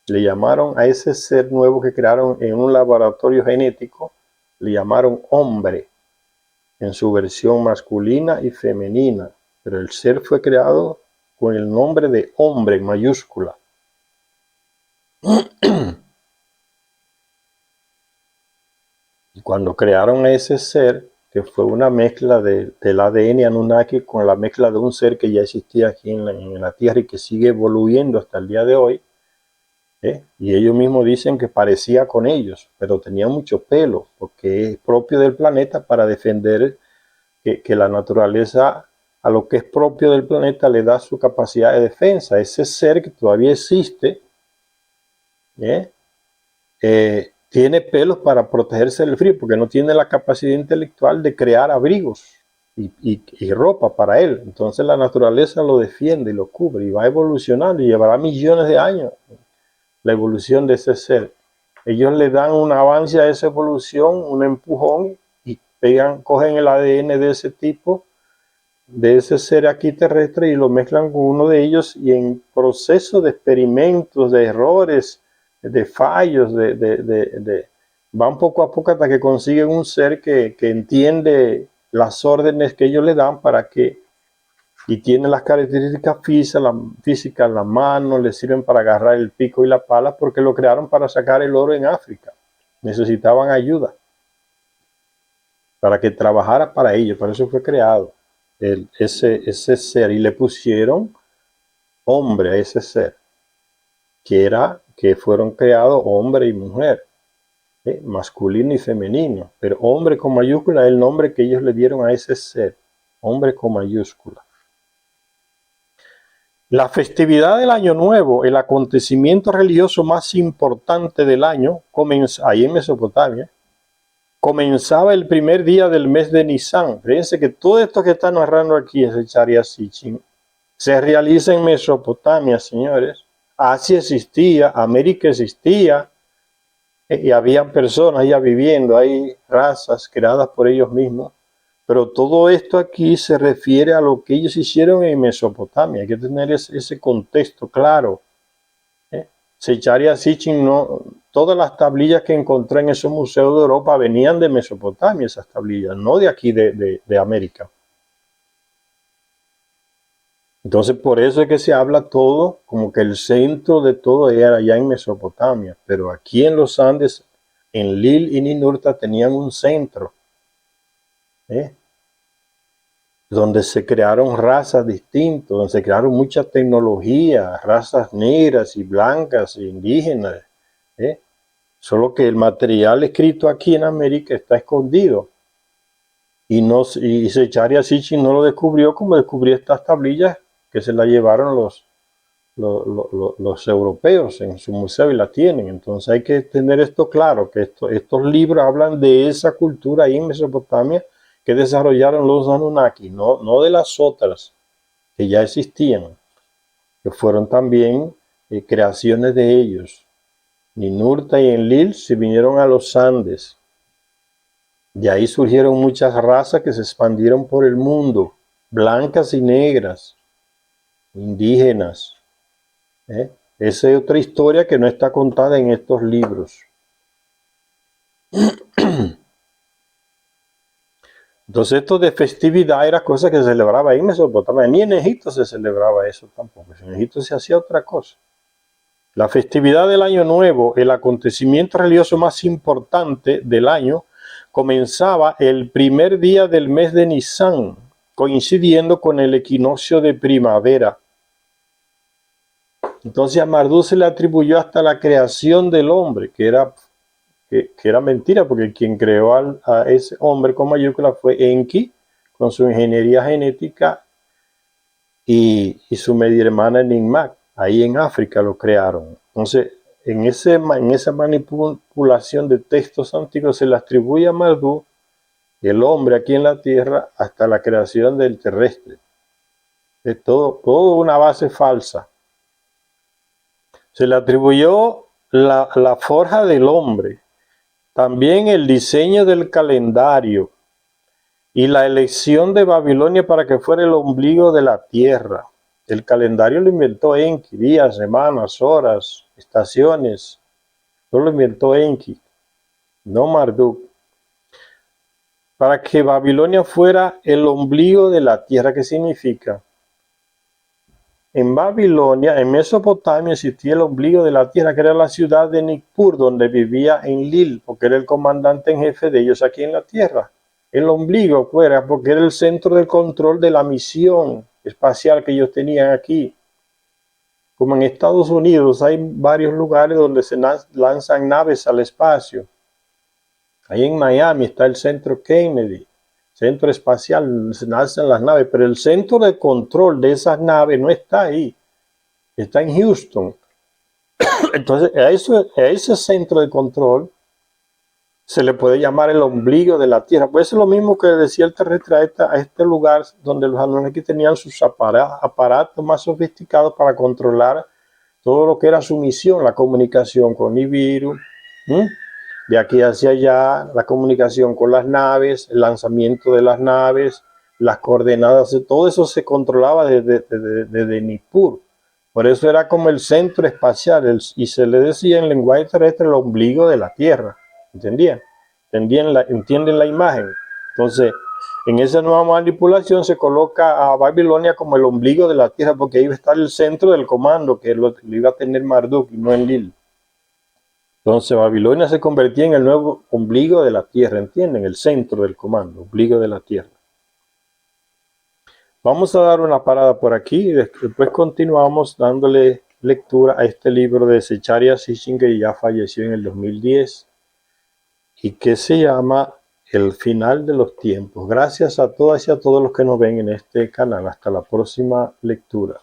Le llamaron a ese ser nuevo que crearon en un laboratorio genético, le llamaron hombre, en su versión masculina y femenina. Pero el ser fue creado con el nombre de hombre en mayúscula. Y cuando crearon a ese ser, que fue una mezcla del ADN Anunnaki con la mezcla de un ser que ya existía aquí en la Tierra y que sigue evoluyendo hasta el día de hoy, y ellos mismos dicen que parecía con ellos, pero tenía mucho pelo, porque es propio del planeta para defender que la naturaleza a lo que es propio del planeta le da su capacidad de defensa. Ese ser que todavía existe, tiene pelos para protegerse del frío, porque no tiene la capacidad intelectual de crear abrigos y ropa para él. Entonces la naturaleza lo defiende y lo cubre y va evolucionando y llevará millones de años la evolución de ese ser. Ellos le dan un avance a esa evolución, un empujón, y cogen el ADN de ese tipo, de ese ser aquí terrestre, y lo mezclan con uno de ellos, y en proceso de experimentos, de errores, de fallos, van poco a poco hasta que consiguen un ser que entiende las órdenes que ellos le dan y tiene las características físicas, las manos, le sirven para agarrar el pico y la pala, porque lo crearon para sacar el oro en África. Necesitaban ayuda para que trabajara para ellos, por eso fue creado ese ser, y le pusieron hombre a ese ser, que fueron creados hombre y mujer, masculino y femenino, pero hombre con mayúscula es el nombre que ellos le dieron a ese ser, hombre con mayúscula. La festividad del Año Nuevo, el acontecimiento religioso más importante del año, ahí en Mesopotamia, comenzaba el primer día del mes de Nisan. Fíjense que todo esto que está narrando aquí es el Sharia Sitchin. Se realiza en Mesopotamia, señores. Asia existía, América existía, y había personas ya viviendo, hay razas creadas por ellos mismos. Pero todo esto aquí se refiere a lo que ellos hicieron en Mesopotamia. Hay que tener ese contexto claro. Secharia Sitchin no, todas las tablillas que encontré en esos museos de Europa venían de Mesopotamia, esas tablillas, no de aquí de América. Entonces por eso es que se habla todo, como que el centro de todo era allá en Mesopotamia, pero aquí en los Andes, en Lil y Ninurta tenían un centro, ¿eh? Donde se crearon razas distintas, donde se crearon mucha tecnología, razas negras y blancas e indígenas, ¿eh? Solo que el material escrito aquí en América está escondido. Y Secharia Sitchin no lo descubrió como descubrió estas tablillas que se las llevaron los europeos en su museo y la tienen. Entonces hay que tener esto claro, que estos libros hablan de esa cultura ahí en Mesopotamia que desarrollaron los Anunnaki, no de las otras que ya existían, que fueron también creaciones de ellos. Ninurta y Enlil se vinieron a los Andes. De ahí surgieron muchas razas que se expandieron por el mundo, blancas y negras, indígenas. Esa es otra historia que no está contada en estos libros. Entonces esto de festividad era cosa que se celebraba ahí en Mesopotamia. Ni en Egipto se celebraba eso tampoco. En Egipto se hacía otra cosa. La festividad del Año Nuevo, el acontecimiento religioso más importante del año, comenzaba el primer día del mes de Nisan, coincidiendo con el equinoccio de primavera. Entonces a Marduk se le atribuyó hasta la creación del hombre, que era mentira, porque quien creó a ese hombre con mayúscula fue Enki, con su ingeniería genética y su media hermana Ninmak. Ahí en África lo crearon. Entonces, en esa manipulación de textos antiguos se le atribuye a Marduk, el hombre aquí en la tierra, hasta la creación del terrestre. Es todo una base falsa. Se le atribuyó la forja del hombre, también el diseño del calendario y la elección de Babilonia para que fuera el ombligo de la tierra. El calendario lo inventó Enki, días, semanas, horas, estaciones. No lo inventó Enki, no Marduk. Para que Babilonia fuera el ombligo de la tierra. ¿Qué significa? En Babilonia, en Mesopotamia, existía el ombligo de la tierra, que era la ciudad de Nippur, donde vivía Enlil, porque era el comandante en jefe de ellos aquí en la tierra. El ombligo fuera porque era el centro de control de la misión espacial que ellos tenían aquí. Como en Estados Unidos hay varios lugares donde se lanzan naves al espacio. Ahí en Miami está el centro Kennedy, centro espacial, donde se lanzan las naves, pero el centro de control de esas naves no está ahí, está en Houston. Entonces a ese centro de control se le puede llamar el ombligo de la Tierra. Pues es lo mismo que decía el terrestre a este lugar donde los Anunnaki tenían sus aparatos más sofisticados para controlar todo lo que era su misión, la comunicación con Nibiru, de aquí hacia allá, la comunicación con las naves, el lanzamiento de las naves, las coordenadas, todo eso se controlaba desde Nippur. Por eso era como el centro espacial, y se le decía en lenguaje terrestre el ombligo de la Tierra. ¿Entendían? ¿Entienden la imagen? Entonces, en esa nueva manipulación se coloca a Babilonia como el ombligo de la tierra, porque ahí iba a estar el centro del comando, que lo iba a tener Marduk y no Enlil. Entonces, Babilonia se convertía en el nuevo ombligo de la tierra, ¿entienden? El centro del comando, ombligo de la tierra. Vamos a dar una parada por aquí y después continuamos dándole lectura a este libro de Secharia Sitchin, que ya falleció en el 2010. Y que se llama El final de los tiempos. Gracias a todas y a todos los que nos ven en este canal. Hasta la próxima lectura.